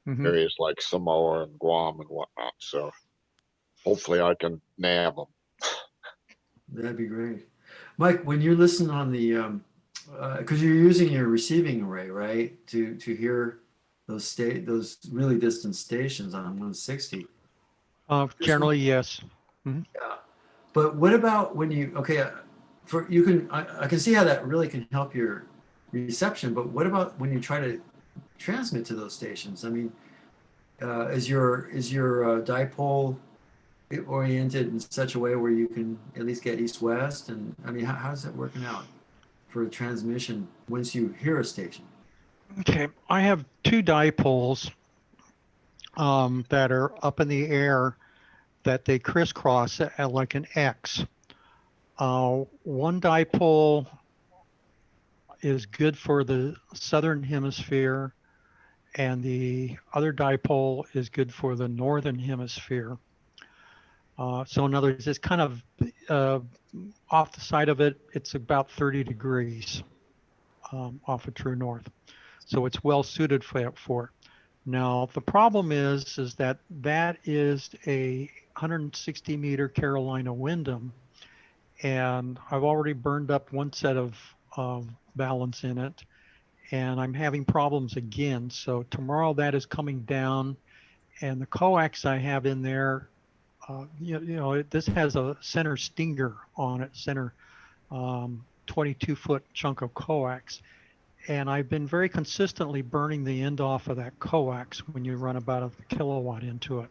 Speaker 1: Mhm.
Speaker 3: areas like Samoa and Guam and whatnot. So hopefully I can nab them.
Speaker 5: That'd be great. Mike, when you listen on the, because you're using your receiving array, right, to hear those really distant stations on 160.
Speaker 1: Generally, yes.
Speaker 5: Yeah. But what about when you, okay, you can, I can see how that really can help your reception, but what about when you try to transmit to those stations? I mean, is your dipole oriented in such a way where you can at least get east-west? And I mean, how's that working out for transmission once you hear a station?
Speaker 1: Okay, I have two dipoles that are up in the air that they crisscross at like an X. One dipole is good for the southern hemisphere, and the other dipole is good for the northern hemisphere. So in other words, it's kind of off the side of it, it's about 30 degrees off of true north. So it's well suited for it. Now, the problem is that is a 160 meter Carolina Windom, and I've already burned up one set of balance in it, and I'm having problems again. So tomorrow that is coming down, and the coax I have in there, this has a center stinger on it, center 22-foot chunk of coax. And I've been very consistently burning the end off of that coax when you run about a kilowatt into it.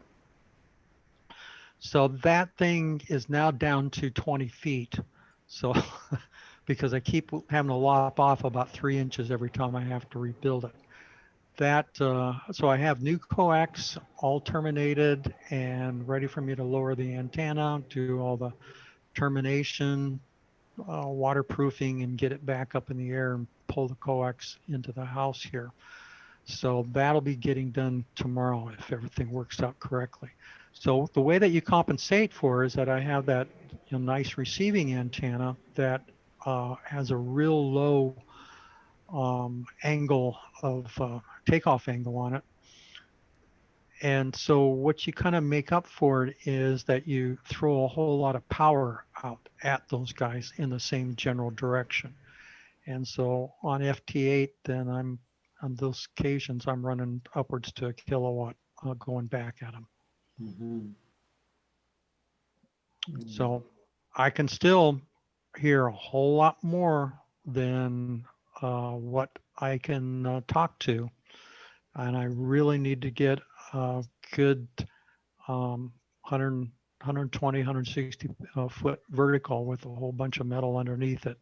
Speaker 1: So that thing is now down to 20 feet. So because I keep having to lop off about 3 inches every time I have to rebuild it. So I have new coax all terminated and ready for me to lower the antenna, do all the termination, waterproofing, and get it back up in the air and pull the coax into the house here. So that'll be getting done tomorrow if everything works out correctly. So the way that you compensate for is that I have that nice receiving antenna that has a real low angle of takeoff angle on it. And so what you kind of make up for it is that you throw a whole lot of power out at those guys in the same general direction. And so on FT8, then on those occasions, I'm running upwards to a kilowatt going back at them.
Speaker 5: Mm-hmm.
Speaker 1: So I can still hear a whole lot more than what I can talk to. And I really need to get a good 120, 160 foot vertical with a whole bunch of metal underneath it.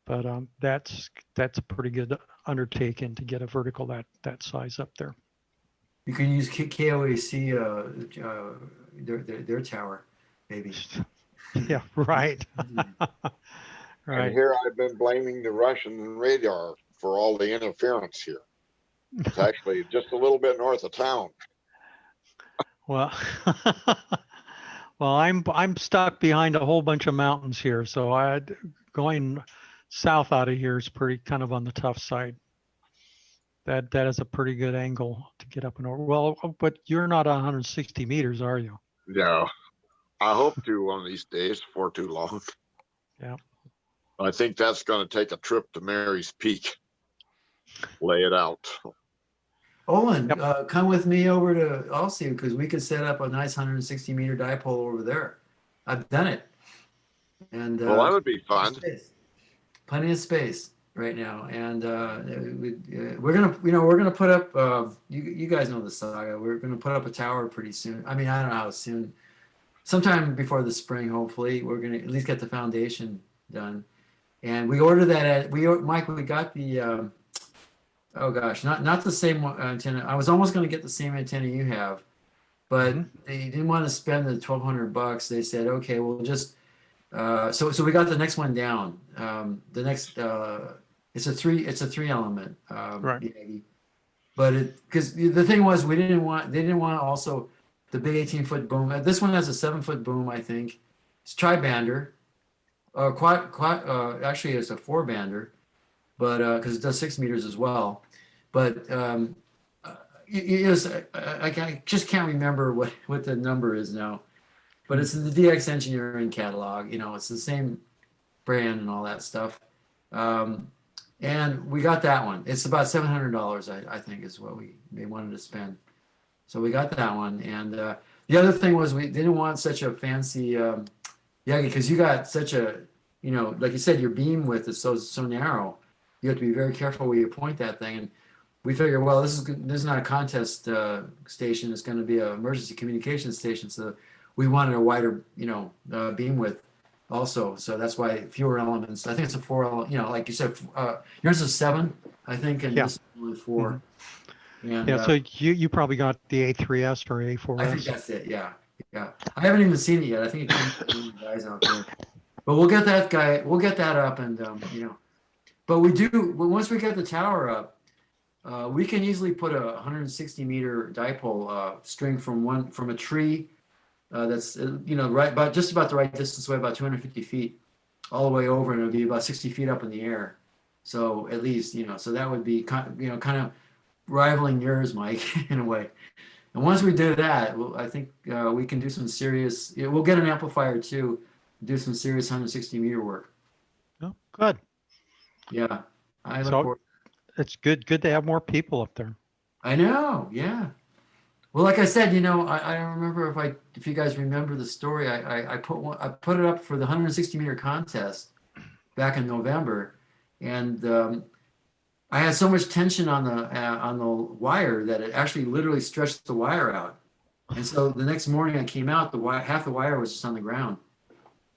Speaker 1: But that's a pretty good undertaking to get a vertical that size up there.
Speaker 5: You can use KOAC, their tower, maybe.
Speaker 1: Yeah, right. Right.
Speaker 3: And here I've been blaming the Russian radar for all the interference here. It's actually just a little bit north of town.
Speaker 1: Well, well, I'm stuck behind a whole bunch of mountains here, so going south out of here is pretty kind of on the tough side. That is a pretty good angle to get up and over. Well, but you're not 160 meters, are you?
Speaker 3: No, I hope to one of these days before too long.
Speaker 1: Yeah.
Speaker 3: I think that's going to take a trip to Mary's Peak. Lay it out.
Speaker 5: Olin,
Speaker 1: Yep.
Speaker 5: come with me over to Alsea because we could set up a nice 160 meter dipole over there. I've done it. And
Speaker 3: Well, that would be fun.
Speaker 5: Plenty of space right now. And we're gonna put up you guys know the saga. We're gonna put up a tower pretty soon. I mean, I don't know how soon. Sometime before the spring, hopefully. We're gonna at least get the foundation done. And we ordered that Mike, we got the oh gosh, not the same antenna. I was almost going to get the same antenna you have, but they didn't want to spend the $1,200. They said, okay, we'll just so we got the next one down. The next it's a three element,
Speaker 1: Right.
Speaker 5: but because the thing was they didn't want also the big 18-foot boom. This one has a 7-foot boom, I think. It's tri-bander. Actually, it's a 4-bander. but because it does 6 meters as well. But I just can't remember what the number is now. But it's in the DX Engineering catalog. You know, it's the same brand and all that stuff. And we got that one. It's about $700, I think, is what they wanted to spend. So we got that one. And the other thing was we didn't want such a fancy Yagi, because you got such a, you know, like you said, your beam width is so narrow. You have to be very careful where you point that thing. And we figured, well, this is not a contest station. It's going to be an emergency communication station. So we wanted a wider, you know, beam width also. So that's why fewer elements. I think it's a 4, you know, like you said, yours is 7, I think, and
Speaker 1: Yeah.
Speaker 5: this is only 4. And,
Speaker 1: Yeah, so you probably got the A3S or A4S.
Speaker 5: I think that's it. Yeah, yeah. I haven't even seen it yet. I think it came from the guys out there. But we'll get that guy. We'll get that up, and you know. But we do. Once we get the tower up, we can easily put a 160-meter dipole string from a tree that's you know just about the right distance away, about 250 feet, all the way over, and it'll be about 60 feet up in the air. So at least, you know, so that would be kind of rivaling yours, Mike, in a way. And once we do that, I think we can do some serious. We'll get an amplifier too, do some serious 160-meter work.
Speaker 1: Oh, good.
Speaker 5: Yeah, I look
Speaker 1: So
Speaker 5: forward.
Speaker 1: it's good to have more people up there.
Speaker 5: I know. Yeah. Well, like I said, you know, I don't remember if you guys remember the story. I put it up for the 160-meter contest back in November, and I had so much tension on the wire that it actually literally stretched the wire out. And so the next morning I came out, half the wire was just on the ground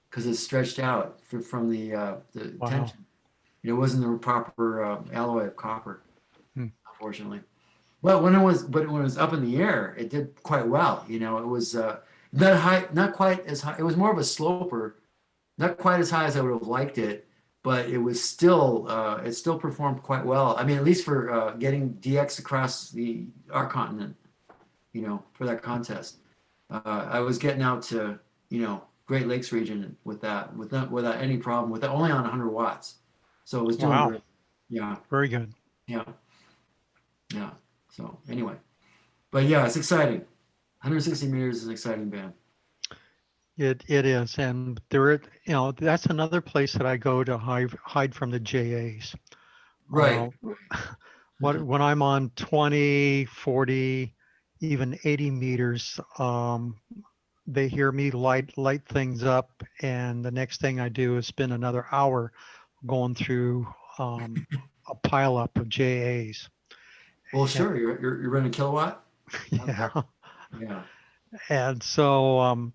Speaker 5: because it stretched out from the
Speaker 1: Wow.
Speaker 5: tension. It wasn't the proper alloy of copper, unfortunately. But when it was up in the air, it did quite well. You know, it was not high, not quite as high. It was more of a sloper, not quite as high as I would have liked it, but it was still it still performed quite well. I mean, at least for getting DX across our continent, you know, for that contest. I was getting out to, you know, Great Lakes region without any problem, with only on 100 watts. So it was doing
Speaker 1: Wow.
Speaker 5: great. Yeah,
Speaker 1: Very good.
Speaker 5: yeah. So anyway, but yeah, it's exciting. 160 meters is an exciting band.
Speaker 1: It is, and there, you know, that's another place that I go to hide from the JAs.
Speaker 5: Right.
Speaker 1: When I'm on 20, 40, even 80 meters, they hear me light things up, and the next thing I do is spend another hour going through a pileup of JAs.
Speaker 5: Well, sure. You're running kilowatt.
Speaker 1: Yeah,
Speaker 5: Yeah.
Speaker 1: and so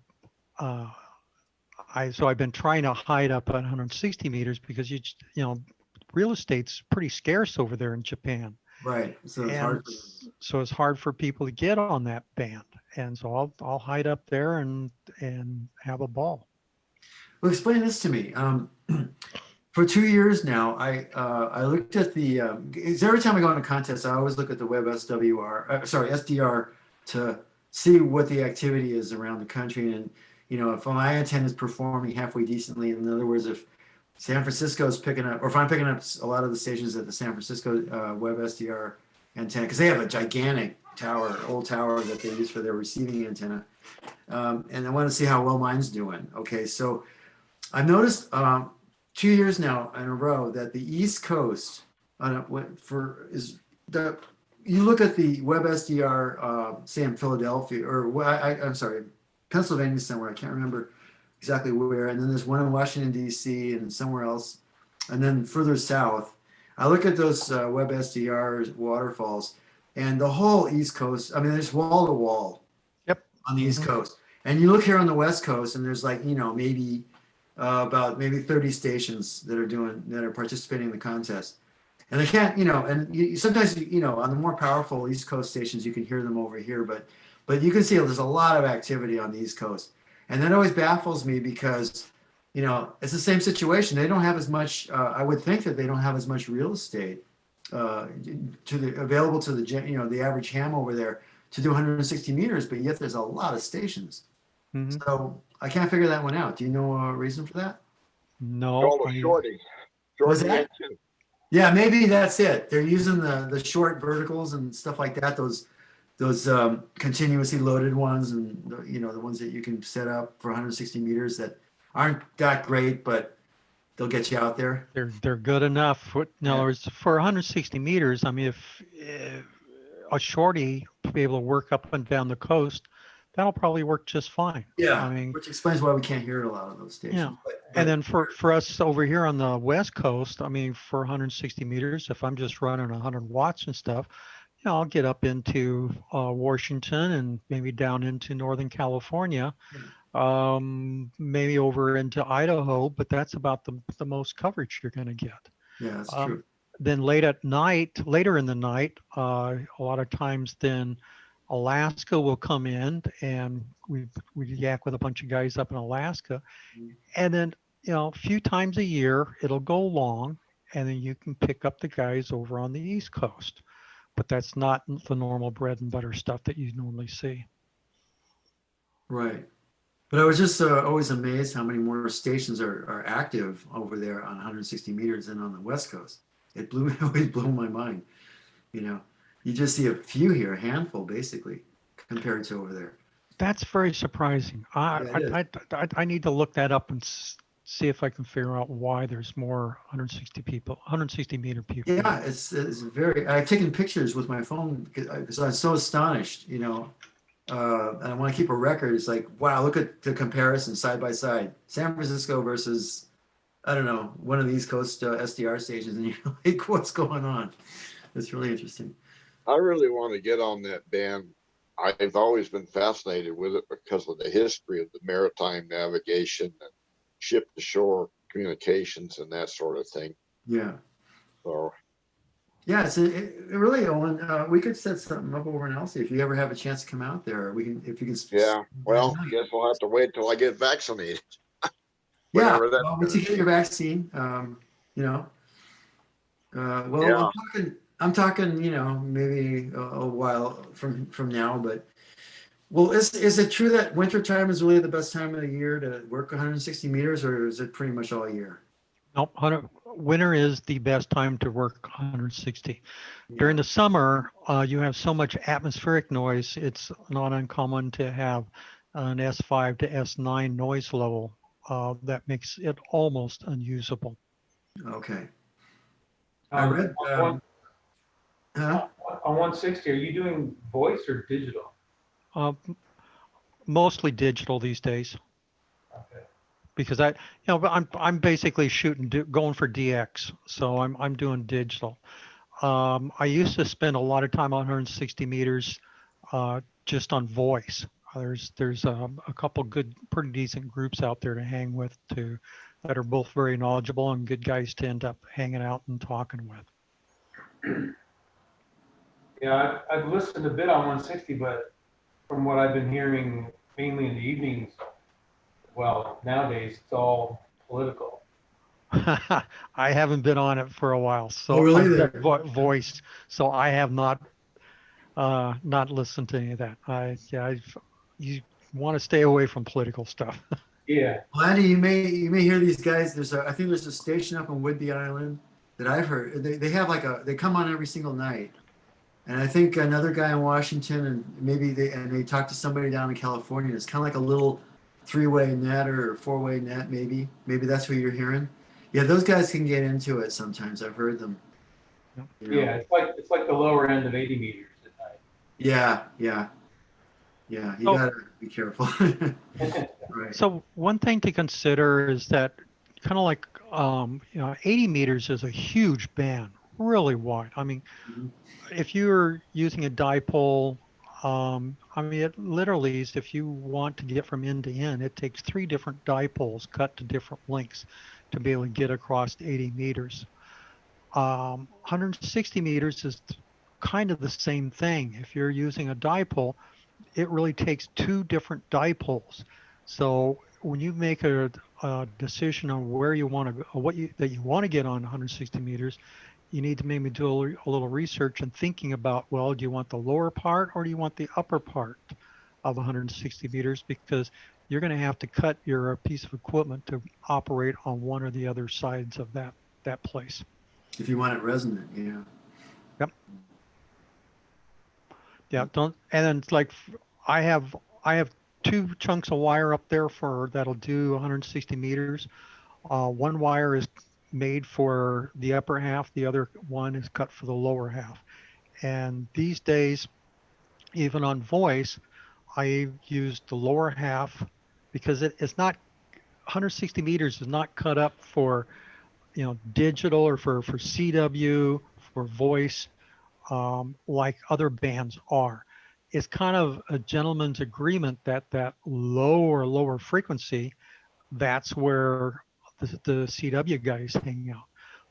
Speaker 1: I've been trying to hide up at 160 meters because you know, real estate's pretty scarce over there in Japan.
Speaker 5: Right. So it's
Speaker 1: And
Speaker 5: hard.
Speaker 1: so it's hard for people to get on that band. And so I'll hide up there and have a ball.
Speaker 5: Well, explain this to me. For 2 years now, I looked at the. Every time I go on a contest, I always look at the web SDR to see what the activity is around the country, and you know, if my antenna is performing halfway decently. In other words, if San Francisco is picking up, or if I'm picking up a lot of the stations at the San Francisco web SDR antenna, because they have a gigantic old tower that they use for their receiving antenna, and I want to see how well mine's doing. Okay, so I've noticed 2 years now in a row that the East Coast you look at the web SDR, say in Philadelphia, or I'm sorry, Pennsylvania somewhere, I can't remember exactly where, and then there's one in Washington D.C. and somewhere else, and then further south, I look at those web SDR waterfalls, and the whole East Coast, I mean, there's wall to wall.
Speaker 1: Yep.
Speaker 5: On the East Coast, and you look here on the West Coast, and there's like, you know, maybe about 30 stations that are participating in the contest, and they can't, you know, and sometimes, you know, on the more powerful East Coast stations, you can hear them over here, but you can see there's a lot of activity on the East Coast, and that always baffles me because, you know, it's the same situation. They don't have as much. I would think that they don't have as much real estate available to the average ham over there to do 160 meters, but yet there's a lot of stations.
Speaker 1: Mhm.
Speaker 5: So I can't figure that one out. Do you know a reason for that?
Speaker 1: No.
Speaker 3: Called a shorty.
Speaker 5: What's
Speaker 3: Shorty
Speaker 5: that?
Speaker 3: antenna.
Speaker 5: Yeah, maybe that's it. They're using the short verticals and stuff like that. Those continuously loaded ones, and the ones that you can set up for 160 meters that aren't that great, but they'll get you out there.
Speaker 1: They're good enough. In other
Speaker 5: Yeah.
Speaker 1: words, for 160 meters, I mean, if a shorty to be able to work up and down the coast, that'll probably work just fine. I mean,
Speaker 5: Which explains why we can't hear a lot of those stations.
Speaker 1: yeah.
Speaker 5: But
Speaker 1: And then for us over here on the West Coast, I mean, for 160 meters, if I'm just running 100 watts and stuff, I'll get up into Washington and maybe down into Northern California, maybe over into Idaho, but that's about the most coverage you're going to get.
Speaker 5: yeah, that's
Speaker 1: Um,
Speaker 5: true.
Speaker 1: Then later in the night, a lot of times then Alaska will come in, and we yak with a bunch of guys up in Alaska. And then, a few times a year, it'll go long, and then you can pick up the guys over on the East Coast. But that's not the normal bread and butter stuff that you normally see.
Speaker 5: Right. But I was just always amazed how many more stations are active over there on 160 meters than on the West Coast. It always blew my mind. You just see a few here, a handful basically, compared to over there.
Speaker 1: That's very surprising.
Speaker 5: Yeah,
Speaker 1: I need to look that up and see if I can figure out why there's more 160 meter people.
Speaker 5: Yeah, it's very. I've taken pictures with my phone because I'm so astonished. And I want to keep a record. It's like, wow, look at the comparison side by side. San Francisco versus, I don't know, one of the East Coast SDR stations, and you're like, what's going on? It's really interesting.
Speaker 3: I really want to get on that band. I've always been fascinated with it because of the history of the maritime navigation and ship to shore communications and that sort of thing.
Speaker 5: Yeah.
Speaker 3: So
Speaker 5: Yeah, it really, Owen. We could set something up over in Elsie if you ever have a chance to come out there. We can, if you can.
Speaker 3: yeah, well, I guess we'll have to wait till I get vaccinated.
Speaker 5: Yeah,
Speaker 3: Whenever that's
Speaker 5: well, once you get your vaccine, well,
Speaker 3: Yeah.
Speaker 5: I'm talking, maybe a while from now, but well, is it true that winter time is really the best time of the year to work 160 meters, or is it pretty much all year?
Speaker 1: Nope, winter is the best time to work 160.
Speaker 5: Yeah.
Speaker 1: During the summer, you have so much atmospheric noise, it's not uncommon to have an S5 to S9 noise level that makes it almost unusable.
Speaker 5: Okay. I read.
Speaker 7: On 160, are you doing voice or digital?
Speaker 1: Mostly digital these days.
Speaker 7: Okay.
Speaker 1: Because I'm basically going for DX, so I'm doing digital. I used to spend a lot of time on 160 meters just on voice. There's a couple good, pretty decent groups out there to hang with that are both very knowledgeable and good guys to end up hanging out and talking with.
Speaker 7: Yeah, I've listened a bit on 160, but from what I've been hearing, mainly in the evenings, well, nowadays it's all political.
Speaker 1: I haven't been on it for a while, so
Speaker 5: Oh, really?
Speaker 1: voice. So I have not listened to any of that. You want to stay away from political stuff.
Speaker 7: Yeah.
Speaker 5: Well, Andy, you may hear these guys. I think there's a station up on Whidbey Island that I've heard. They have they come on every single night. And I think another guy in Washington, and maybe they talk to somebody down in California. It's kind of like a little three-way net or four-way net, maybe. Maybe that's who you're hearing. Yeah, those guys can get into it sometimes. I've heard them.
Speaker 7: Yeah, it's like the lower end of 80 meters at night.
Speaker 5: Yeah. You gotta be careful. Right.
Speaker 1: So one thing to consider is that kind of like 80 meters is a huge band, really wide. I mean, if you're using a dipole, it literally is, if you want to get from end to end, it takes 3 different dipoles cut to different lengths to be able to get across 80 meters. 160 meters is kind of the same thing. If you're using a dipole, it really takes 2 different dipoles. So when you make a decision on where you want to go, that you want to get on 160 meters, you need to maybe do a little research and thinking about, well, do you want the lower part or do you want the upper part of 160 meters? Because you're going to have to cut your piece of equipment to operate on one or the other sides of that place.
Speaker 5: If you want it resonant, yeah.
Speaker 1: Yeah, don't, and then it's like I have two chunks of wire up there for that'll do 160 meters. One wire is made for the upper half, the other one is cut for the lower half. And these days, even on voice, I use the lower half because it's not 160 meters is not cut up for digital or for CW for voice like other bands are. It's kind of a gentleman's agreement that that lower frequency, that's where the CW guys hang out.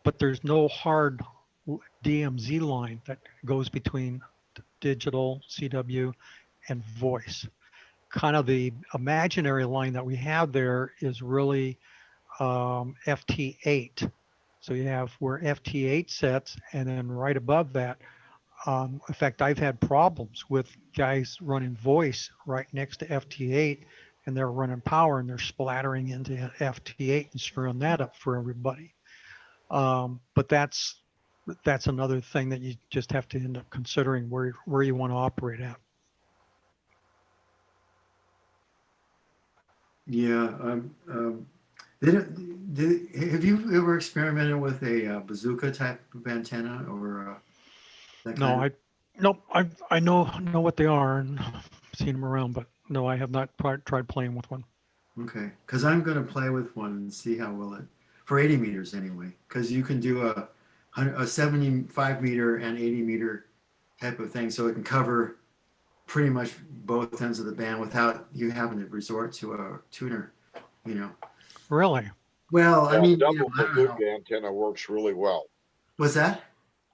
Speaker 1: But there's no hard DMZ line that goes between digital, CW, and voice. Kind of the imaginary line that we have there is really FT8. So you have where FT8 sets, and then right above that, in fact, I've had problems with guys running voice right next to FT8, and they're running power and they're splattering into FT8 and screwing that up for everybody. But that's another thing that you just have to end up considering where you want to operate at.
Speaker 5: Yeah. Have you ever experimented with a bazooka type of antenna or that
Speaker 1: No,
Speaker 5: kind of?
Speaker 1: nope. I know what they are and seen them around, but no, I have not tried playing with one.
Speaker 5: Okay, because I'm going to play with one and see how well it, for 80 meters anyway, because you can do a 75 meter and 80 meter type of thing, so it can cover pretty much both ends of the band without you having to resort to a tuner, you know.
Speaker 1: Really?
Speaker 5: Well, I
Speaker 3: Yeah,
Speaker 5: mean,
Speaker 3: double
Speaker 5: I don't know.
Speaker 3: bazooka antenna works really well.
Speaker 5: What's that?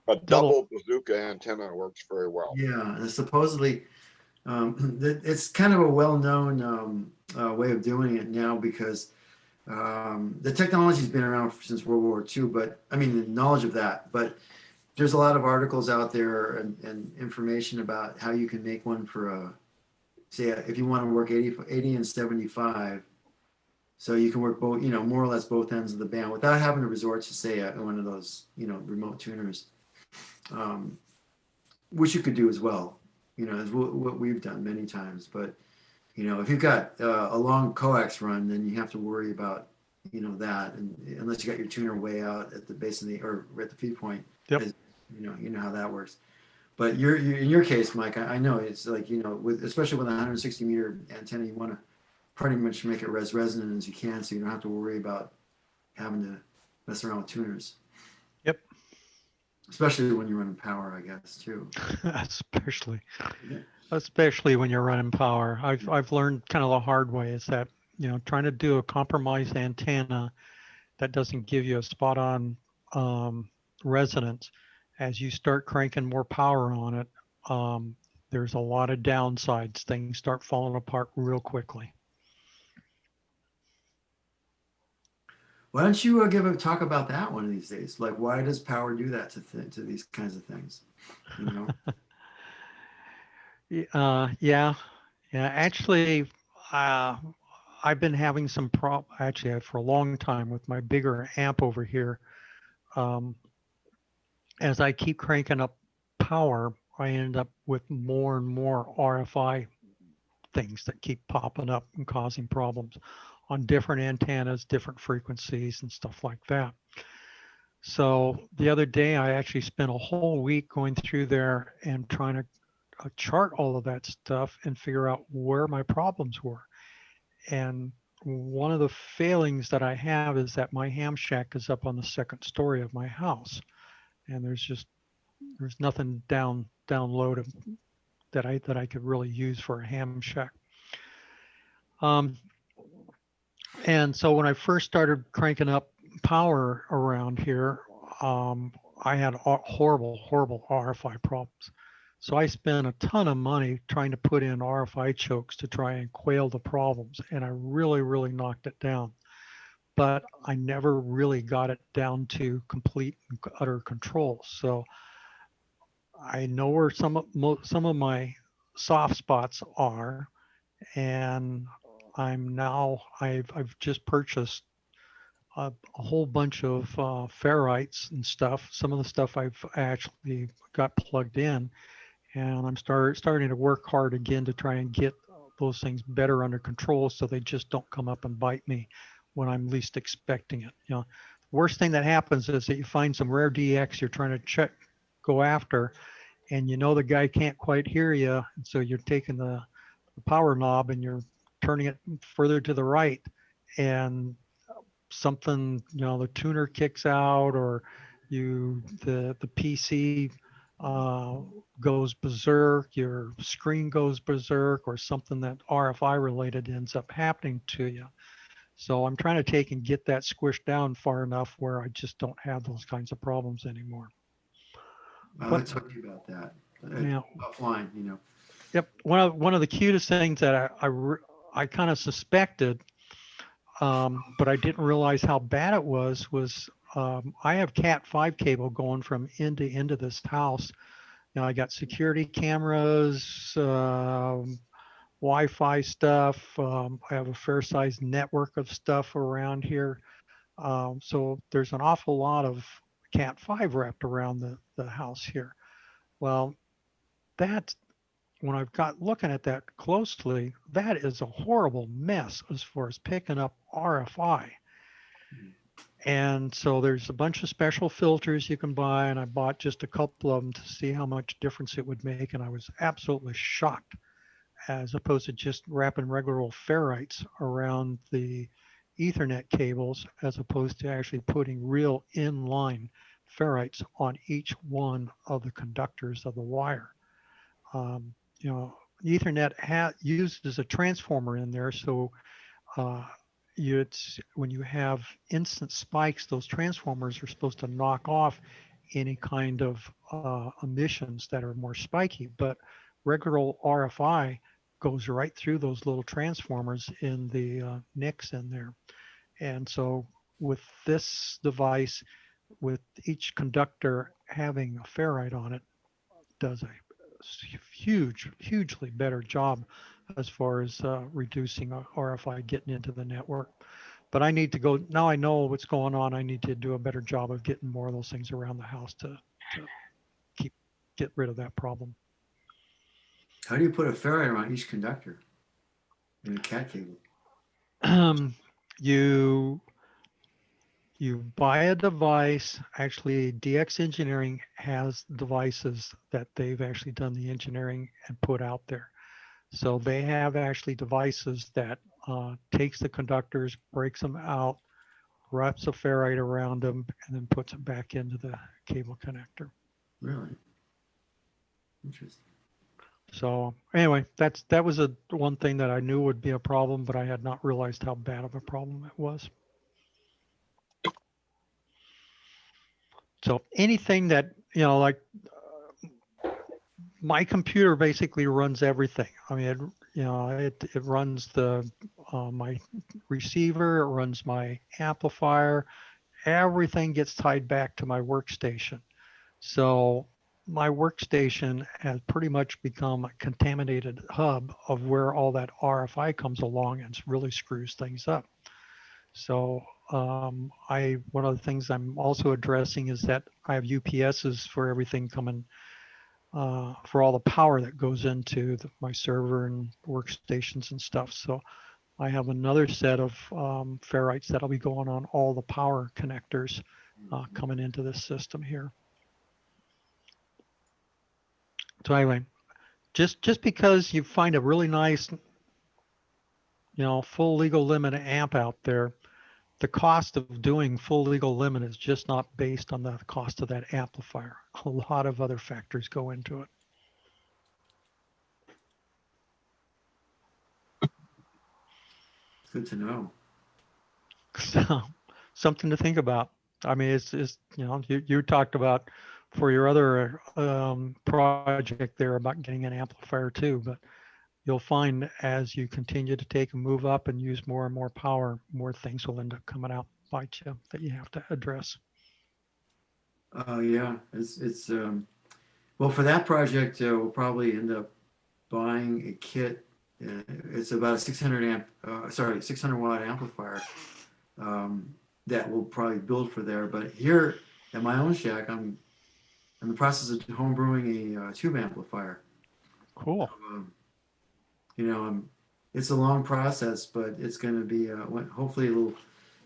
Speaker 3: A
Speaker 1: Double.
Speaker 3: double bazooka antenna works very well.
Speaker 5: Yeah, and supposedly it's kind of a well-known way of doing it now because the technology's been around since World War II, but I mean, the knowledge of that, but there's a lot of articles out there and information about how you can make one for say, if you want to work 80 and 75, so you can work both, more or less both ends of the band without having to resort to, say, one of those, remote tuners, which you could do as well, is what we've done many times. But, if you've got a long coax run, then you have to worry about, that, and unless you got your tuner way out at the base of or at the feed point,
Speaker 1: Yep.
Speaker 5: you know how that works. But you're in your case, Mike, I know it's like, especially with a 160 meter antenna, you want to pretty much make it as resonant as you can, so you don't have to worry about having to mess around with tuners.
Speaker 1: Yep.
Speaker 5: Especially when you're running power, I guess, too.
Speaker 1: Especially when you're running power. I've learned kind of the hard way is that, trying to do a compromised antenna that doesn't give you a spot on resonance, as you start cranking more power on it, there's a lot of downsides. Things start falling apart real quickly.
Speaker 5: Why don't you talk about that one of these days? Like, why does power do that to these kinds of things?
Speaker 1: Yeah. Actually, I've been having some actually for a long time with my bigger amp over here. As I keep cranking up power, I end up with more and more RFI things that keep popping up and causing problems on different antennas, different frequencies and stuff like that. So the other day I actually spent a whole week going through there and trying to chart all of that stuff and figure out where my problems were. And one of the failings that I have is that my ham shack is up on the second story of my house. And there's nothing down low that I could really use for a ham shack. And so when I first started cranking up power around here, I had horrible RFI problems. So I spent a ton of money trying to put in RFI chokes to try and quail the problems. And I really knocked it down. But I never really got it down to complete and utter control. So I know where some of my soft spots are, and I've just purchased a whole bunch of ferrites and stuff. Some of the stuff I've actually got plugged in, and I'm starting to work hard again to try and get those things better under control so they just don't come up and bite me when I'm least expecting it. You know, worst thing that happens is that you find some rare DX you're trying to go after, and you know the guy can't quite hear you, and so you're taking the power knob and you're turning it further to the right, and something, you know, the tuner kicks out, or the PC goes berserk, your screen goes berserk, or something that RFI related ends up happening to you. So I'm trying to take and get that squished down far enough where I just don't have those kinds of problems anymore.
Speaker 5: I'll talk to you about that
Speaker 1: Yeah.
Speaker 5: offline, you know.
Speaker 1: Yep. One of the cutest things that I kind of suspected, but I didn't realize how bad it was I have Cat5 cable going from end to end of this house. Now I got security cameras, Wi-Fi stuff. I have a fair sized network of stuff around here. So there's an awful lot of Cat5 wrapped around the house here. Well, that when I've got looking at that closely, that is a horrible mess as far as picking up RFI. And so there's a bunch of special filters you can buy, and I bought just a couple of them to see how much difference it would make. And I was absolutely shocked, as opposed to just wrapping regular old ferrites around the Ethernet cables, as opposed to actually putting real inline ferrites on each one of the conductors of the wire. You know, Ethernet uses a transformer in there, so when you have instant spikes, those transformers are supposed to knock off any kind of emissions that are more spiky. But regular old RFI goes right through those little transformers in the NICs in there. And so with this device, with each conductor having a ferrite on it, does a hugely better job as far as reducing RFI getting into the network. But I need to go, now I know what's going on, I need to do a better job of getting more of those things around the house to get rid of that problem.
Speaker 5: How do you put a ferrite around each conductor in a cat cable?
Speaker 1: You buy a device. Actually, DX Engineering has devices that they've actually done the engineering and put out there. So they have actually devices that takes the conductors, breaks them out, wraps a ferrite around them, and then puts them back into the cable connector.
Speaker 5: Really? Interesting.
Speaker 1: So anyway, that was one thing that I knew would be a problem, but I had not realized how bad of a problem it was. So anything that, you know, like my computer basically runs everything. I mean, it runs my receiver, it runs my amplifier, everything gets tied back to my workstation. So my workstation has pretty much become a contaminated hub of where all that RFI comes along and really screws things up. So one of the things I'm also addressing is that I have UPSs for everything coming, for all the power that goes into my server and workstations and stuff. So I have another set of ferrites that'll be going on all the power connectors coming into this system here. So anyway, just because you find a really nice, full legal limit amp out there, the cost of doing full legal limit is just not based on the cost of that amplifier. A lot of other factors go into it.
Speaker 5: Good to know.
Speaker 1: So something to think about. I mean, it's you talked about for your other project there about getting an amplifier too, but you'll find as you continue to take a move up and use more and more power, more things will end up coming out bite you that you have to address.
Speaker 5: Yeah, it's well, for that project, we'll probably end up buying a kit. It's about a 600 watt amplifier. that we'll probably build for there. But here at my own shack, I'm in the process of home brewing a tube amplifier.
Speaker 1: Cool.
Speaker 5: You know, it's a long process, but it's going to be hopefully it'll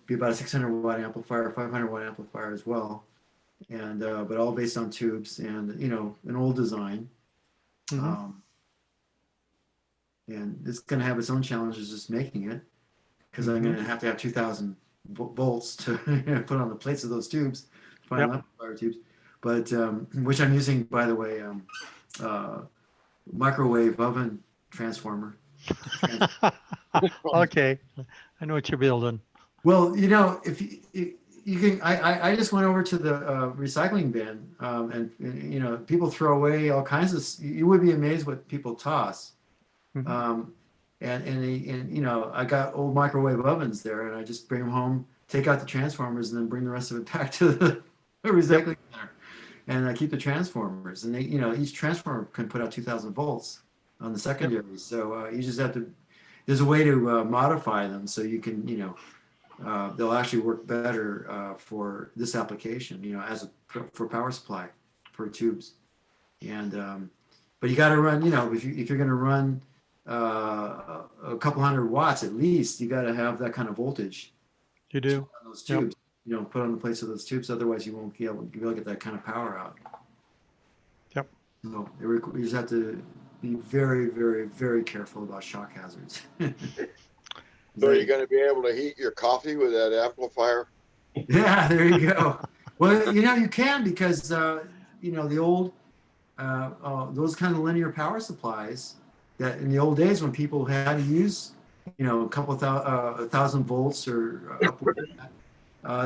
Speaker 5: be about a 600 watt amplifier, 500 watt amplifier as well, and but all based on tubes and you know an old design.
Speaker 1: Mhm.
Speaker 5: And it's going to have its own challenges just making it, because I'm going to have 2,000 volts to put on the plates of those tubes, final amplifier tubes. But which I'm using, by the way, microwave oven transformer.
Speaker 1: Okay, I know what you're building.
Speaker 5: Well, you know, if you can, I just went over to the recycling bin, and you know, people throw away all kinds of. You would be amazed what people toss.
Speaker 1: Mhm.
Speaker 5: And you know, I got old microwave ovens there, and I just bring them home, take out the transformers, and then bring the rest of it back to the recycling center. And I keep the transformers, and they, you know, each transformer can put out 2,000 volts on the secondary. So you just have to. There's a way to modify them so you can, you know, they'll actually work better for this application, you know, for power supply for tubes. And but you got to run, you know, if you're going to run a couple hundred watts at least, you got to have that kind of voltage.
Speaker 1: You do?
Speaker 5: On those tubes, you know, put on the plates of those tubes. Otherwise, you won't be able to get that kind of power out.
Speaker 1: Yep.
Speaker 5: So you just have to be very, very, very careful about shock hazards.
Speaker 3: So you're going to be able to heat your coffee with that amplifier?
Speaker 5: Yeah, there you go. Well, you know, you can because, you know, the old, those kind of linear power supplies that in the old days when people had to use, you know, a couple of 1,000 volts or upward,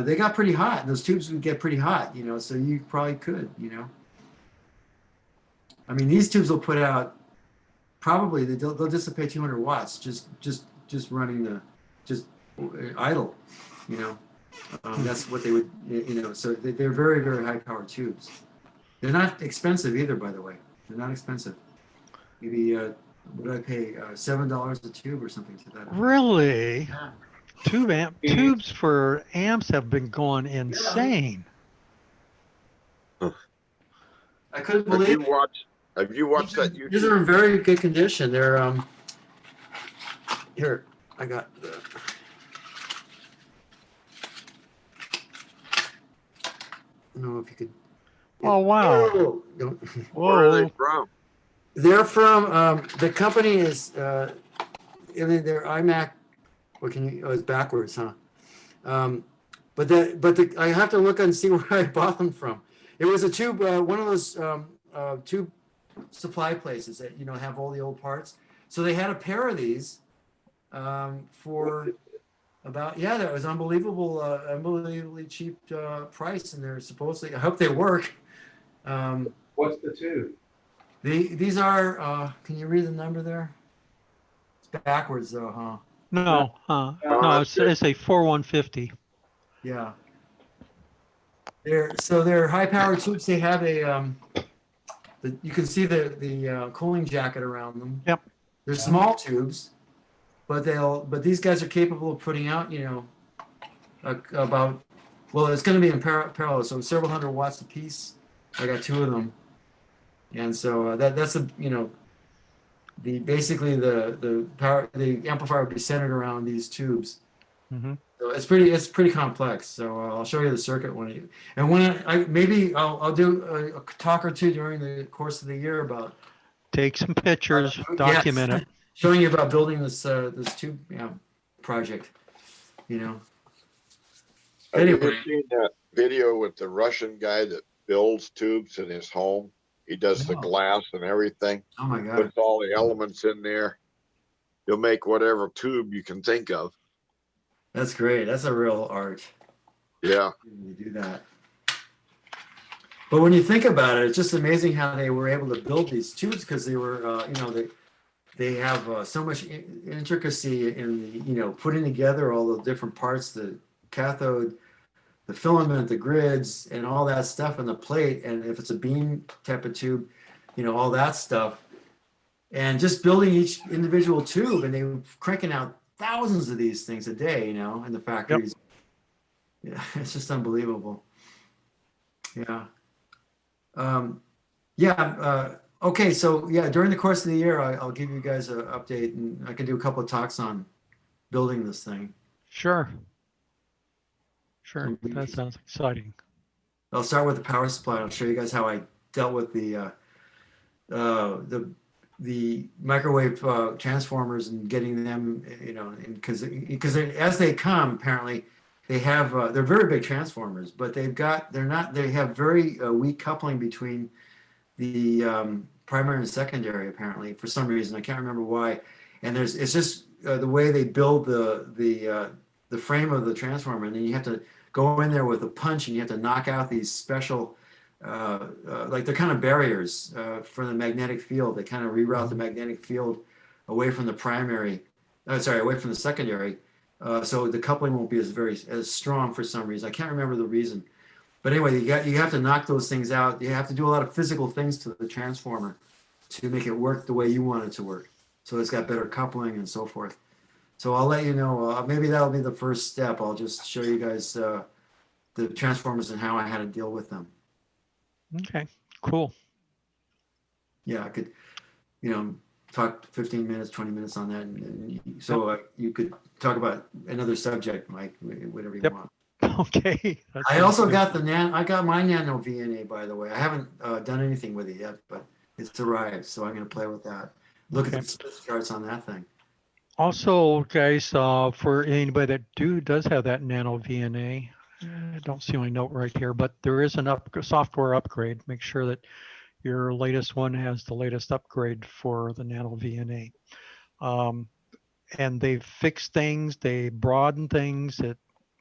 Speaker 5: they got pretty hot. Those tubes would get pretty hot, you know, so you probably could, you know. I mean, these tubes will put out probably they'll dissipate 200 watts just running just idle, you know. That's what they would, you know. So they're very, very high power tubes. They're not expensive either, by the way. They're not expensive. Maybe what did I pay? $7 a tube or something to that effect.
Speaker 1: Really?
Speaker 5: Yeah.
Speaker 1: Tubes for amps have been going insane.
Speaker 5: I couldn't
Speaker 3: Have
Speaker 5: believe
Speaker 3: you
Speaker 5: it.
Speaker 3: watched that
Speaker 5: These are
Speaker 3: YouTube?
Speaker 5: in very good condition. They're here. I got. I don't know if you could.
Speaker 1: Oh, wow.
Speaker 5: Oh, don't-
Speaker 3: Where are they
Speaker 1: Whoa.
Speaker 3: from?
Speaker 5: They're from the company is I mean they're iMac. What can you? Oh, it's backwards, huh? But I have to look and see where I bought them from. It was a tube, one of those tube supply places that you know have all the old parts. So they had a pair of these for about that was unbelievable, unbelievably cheap price, and they're supposedly. I hope they work.
Speaker 7: What's the tube?
Speaker 5: These are. Can you read the number there? It's backwards though, huh?
Speaker 1: No, no, it's a 4150.
Speaker 5: Yeah. They're high power tubes. They have you can see the cooling jacket around them.
Speaker 1: Yep.
Speaker 5: They're small tubes, but these guys are capable of putting out, you know, about, well, it's going to be in parallel, so several hundred watts a piece. I got two of them, and so that's a, you know, basically the amplifier would be centered around these tubes.
Speaker 1: Mm-hmm.
Speaker 5: So it's pretty complex. So I'll show you the circuit maybe I'll do a talk or two during the course of the year about
Speaker 1: Take some pictures, document it.
Speaker 5: showing you about building this tube project. You know.
Speaker 3: Have you
Speaker 5: Anyway.
Speaker 3: seen that video with the Russian guy that builds tubes in his home? He does the
Speaker 5: No.
Speaker 3: glass and everything,
Speaker 5: Oh my God.
Speaker 3: puts all the elements in there. He'll make whatever tube you can think of.
Speaker 5: That's great. That's a real art.
Speaker 3: Yeah.
Speaker 5: You do that. But when you think about it, it's just amazing how they were able to build these tubes because they were, you know, they have so much intricacy in the, you know, putting together all the different parts, the cathode, the filament, the grids, and all that stuff on the plate. And if it's a beam type of tube, you know, all that stuff. And just building each individual tube, and they were cranking out thousands of these things a day, you know, in the factories. Yeah, it's just unbelievable. Yeah. Yeah. Okay. So yeah, during the course of the year, I'll give you guys an update, and I can do a couple of talks on building this thing.
Speaker 1: Sure. Sure.
Speaker 5: It'll be
Speaker 1: That
Speaker 5: interesting.
Speaker 1: sounds exciting.
Speaker 5: I'll start with the power supply. I'll show you guys how I dealt with the microwave transformers and getting them, you know, because as they come, apparently they have they're very big transformers, but they have very weak coupling between the primary and secondary, apparently, for some reason. I can't remember why. And it's just the way they build the frame of the transformer, and then you have to go in there with a punch, and you have to knock out these special like they're kind of barriers for the magnetic field. They kind of reroute the magnetic field away from the primary, away from the secondary, so the coupling won't be as strong for some reason. I can't remember the reason. But anyway, you have to knock those things out. You have to do a lot of physical things to the transformer to make it work the way you want it to work. So it's got better coupling and so forth. So I'll let you know. Maybe that'll be the first step. I'll just show you guys the transformers and how I had to deal with them.
Speaker 1: Okay, cool.
Speaker 5: Yeah, I could, you know, talk 15 minutes, 20 minutes on that. So you could talk about another subject, Mike, whatever you
Speaker 1: Yep.
Speaker 5: want.
Speaker 1: Okay. that
Speaker 5: I
Speaker 1: sounds
Speaker 5: also
Speaker 1: good.
Speaker 5: got I got my Nano VNA, by the way. I haven't done anything with it yet, but it's arrived, so I'm going to play with that. Look at
Speaker 1: Okay.
Speaker 5: the Smith charts on that thing.
Speaker 1: Also, guys, for anybody that does have that Nano VNA, I don't see my note right here, but there is an software upgrade. Make sure that your latest one has the latest upgrade for the Nano VNA. And they've fixed things, they broaden things. A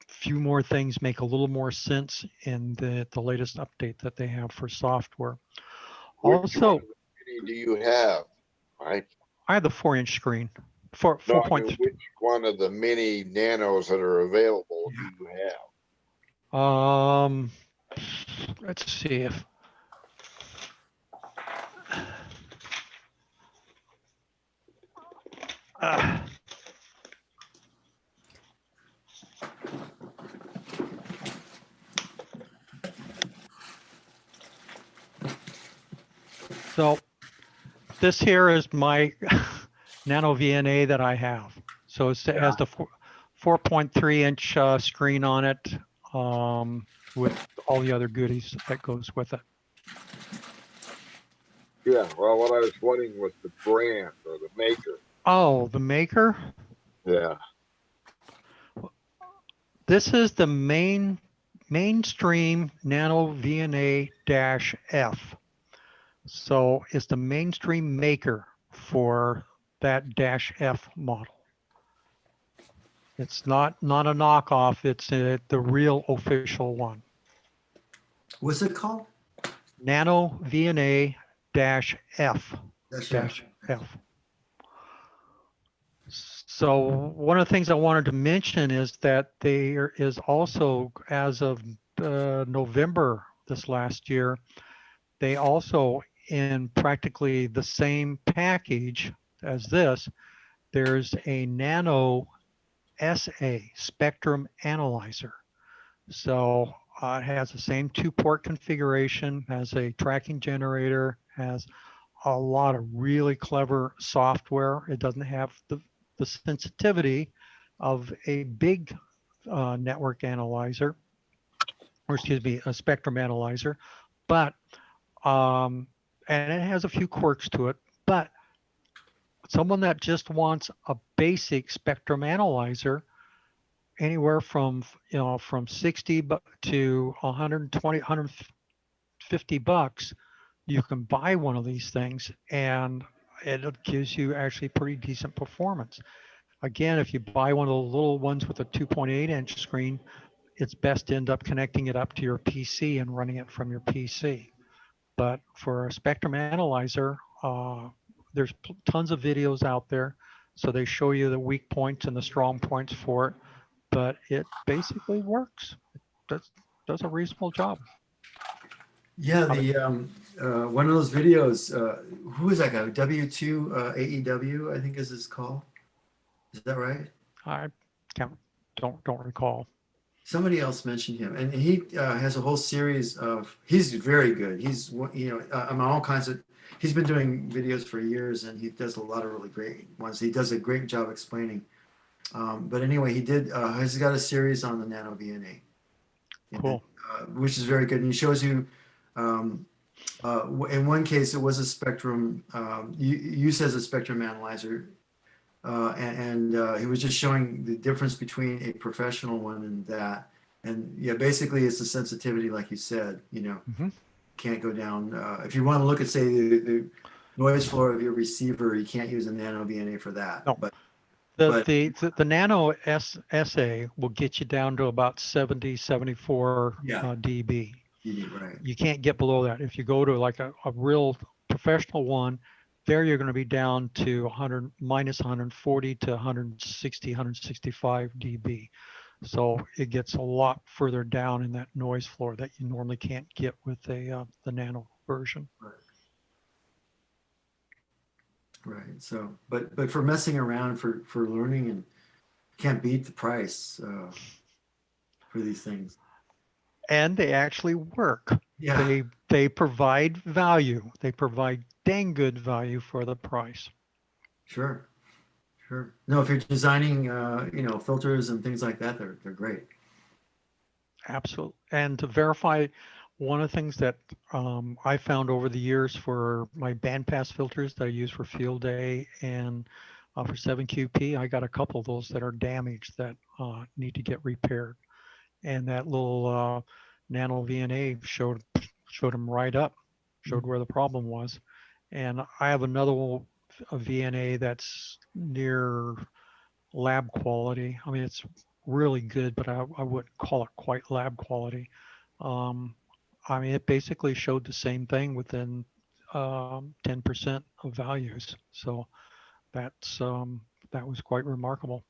Speaker 1: few more things make a little more sense in the latest update that they have for software.
Speaker 3: Which
Speaker 1: Also,
Speaker 3: one of the mini do you have, Mike?
Speaker 1: I have the 4-inch screen. Four
Speaker 3: No, I
Speaker 1: point.
Speaker 3: mean, which one of the mini nanos that are available do you have?
Speaker 1: Let's see if so this here is my Nano VNA that I have. So it has the 4.3-inch screen on it with all the other goodies that goes with it.
Speaker 3: Yeah, well, what I was wondering was the brand or the maker.
Speaker 1: Oh, the maker?
Speaker 3: Yeah.
Speaker 1: This is the mainstream Nano VNA-F. So it's the mainstream maker for that -F model. It's not a knockoff. It's the real official one.
Speaker 5: What's it called?
Speaker 1: Nano VNA-F.
Speaker 5: That's
Speaker 1: F. So one of the things I wanted to mention is that there is also, as of November this last year, they also, in practically the same package as this, there's a Nano SA spectrum analyzer. So it has the same 2-port configuration, has a tracking generator, has a lot of really clever software. It doesn't have the sensitivity of a big network analyzer, or excuse me, a spectrum analyzer, but and it has a few quirks to it, but someone that just wants a basic spectrum analyzer, anywhere from from 60 to 120, 150 bucks, you can buy one of these things and it gives you actually pretty decent performance. Again, if you buy one of the little ones with a 2.8-inch screen, it's best to end up connecting it up to your PC and running it from your PC. But for a spectrum analyzer, there's tons of videos out there. So they show you the weak points and the strong points for it, but it basically works. It does a reasonable job.
Speaker 5: Yeah, the one of those videos. Who is that guy? W2 I think is his call. Is that right?
Speaker 1: I don't recall.
Speaker 5: Somebody else mentioned him, and he has a whole series of. He's very good. He's on all kinds of. He's been doing videos for years, and he does a lot of really great ones. He does a great job explaining. But anyway, he did. He's got a series on the nano VNA,
Speaker 1: Cool.
Speaker 5: which is very good. And he shows you. In one case, it was a spectrum used as a spectrum analyzer. He was just showing the difference between a professional one and that. And yeah, basically it's the sensitivity, like you said, can't go down. If you want to look at, say, the noise floor of your receiver, you can't use a nano VNA for that.
Speaker 1: No.
Speaker 5: But
Speaker 1: The Nano SA will get you down to about 70, 74 dB.
Speaker 5: right.
Speaker 1: You can't get below that. If you go to like a real professional one, there you're going to be down to 100 minus 140 to 160, 165 dB. So it gets a lot further down in that noise floor that you normally can't get with the Nano version.
Speaker 5: Right. So, but for messing around, for learning, and can't beat the price for these things.
Speaker 1: And they actually work.
Speaker 5: Yeah.
Speaker 1: They provide value. They provide dang good value for the price.
Speaker 5: Sure. No, if you're designing, filters and things like that, they're great.
Speaker 1: Absolutely. And to verify, one of the things that I found over the years for my bandpass filters that I use for field day and for 7QP, I got a couple of those that are damaged that need to get repaired. And that little Nano VNA showed them right up, showed where the problem was. And I have another a VNA that's near lab quality. I mean, it's really good, but I wouldn't call it quite lab quality. I mean, it basically showed the same thing within 10% of values. So that's that was quite remarkable.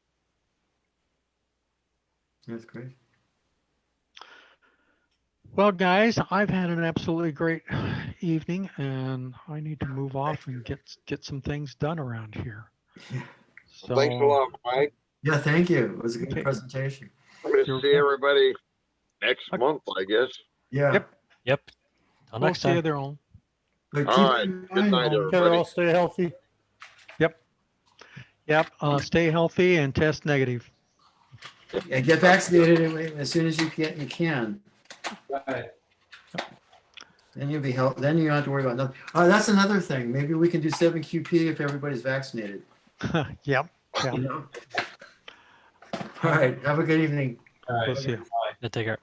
Speaker 5: That's great.
Speaker 1: Well, guys, I've had an absolutely great evening, and I need to move off and get some things done around here.
Speaker 5: Yeah.
Speaker 1: So,
Speaker 3: Thanks a lot, Mike.
Speaker 5: Yeah, thank you. It was a good
Speaker 1: Okay.
Speaker 5: presentation.
Speaker 3: I'm gonna
Speaker 1: You're
Speaker 3: see
Speaker 1: welcome.
Speaker 3: everybody next month, I guess.
Speaker 5: Yeah.
Speaker 6: Yep. Till
Speaker 1: we'll
Speaker 6: next
Speaker 1: see you
Speaker 6: time.
Speaker 1: there on.
Speaker 5: But
Speaker 3: All
Speaker 5: keep
Speaker 3: right.
Speaker 5: in
Speaker 3: Good
Speaker 5: mind,
Speaker 3: night,
Speaker 8: Okay,
Speaker 3: everybody.
Speaker 8: all stay healthy.
Speaker 1: Yep. Stay healthy and test negative.
Speaker 5: and get vaccinated as soon as you can. You can.
Speaker 7: Right.
Speaker 5: Then you'll be healthy. Then you don't have to worry about nothing. That's another thing. Maybe we can do 7QP if everybody's vaccinated.
Speaker 1: Yep.
Speaker 5: You know? All right. Have a good evening.
Speaker 7: All right.
Speaker 1: We'll see you.
Speaker 6: Yeah, take care.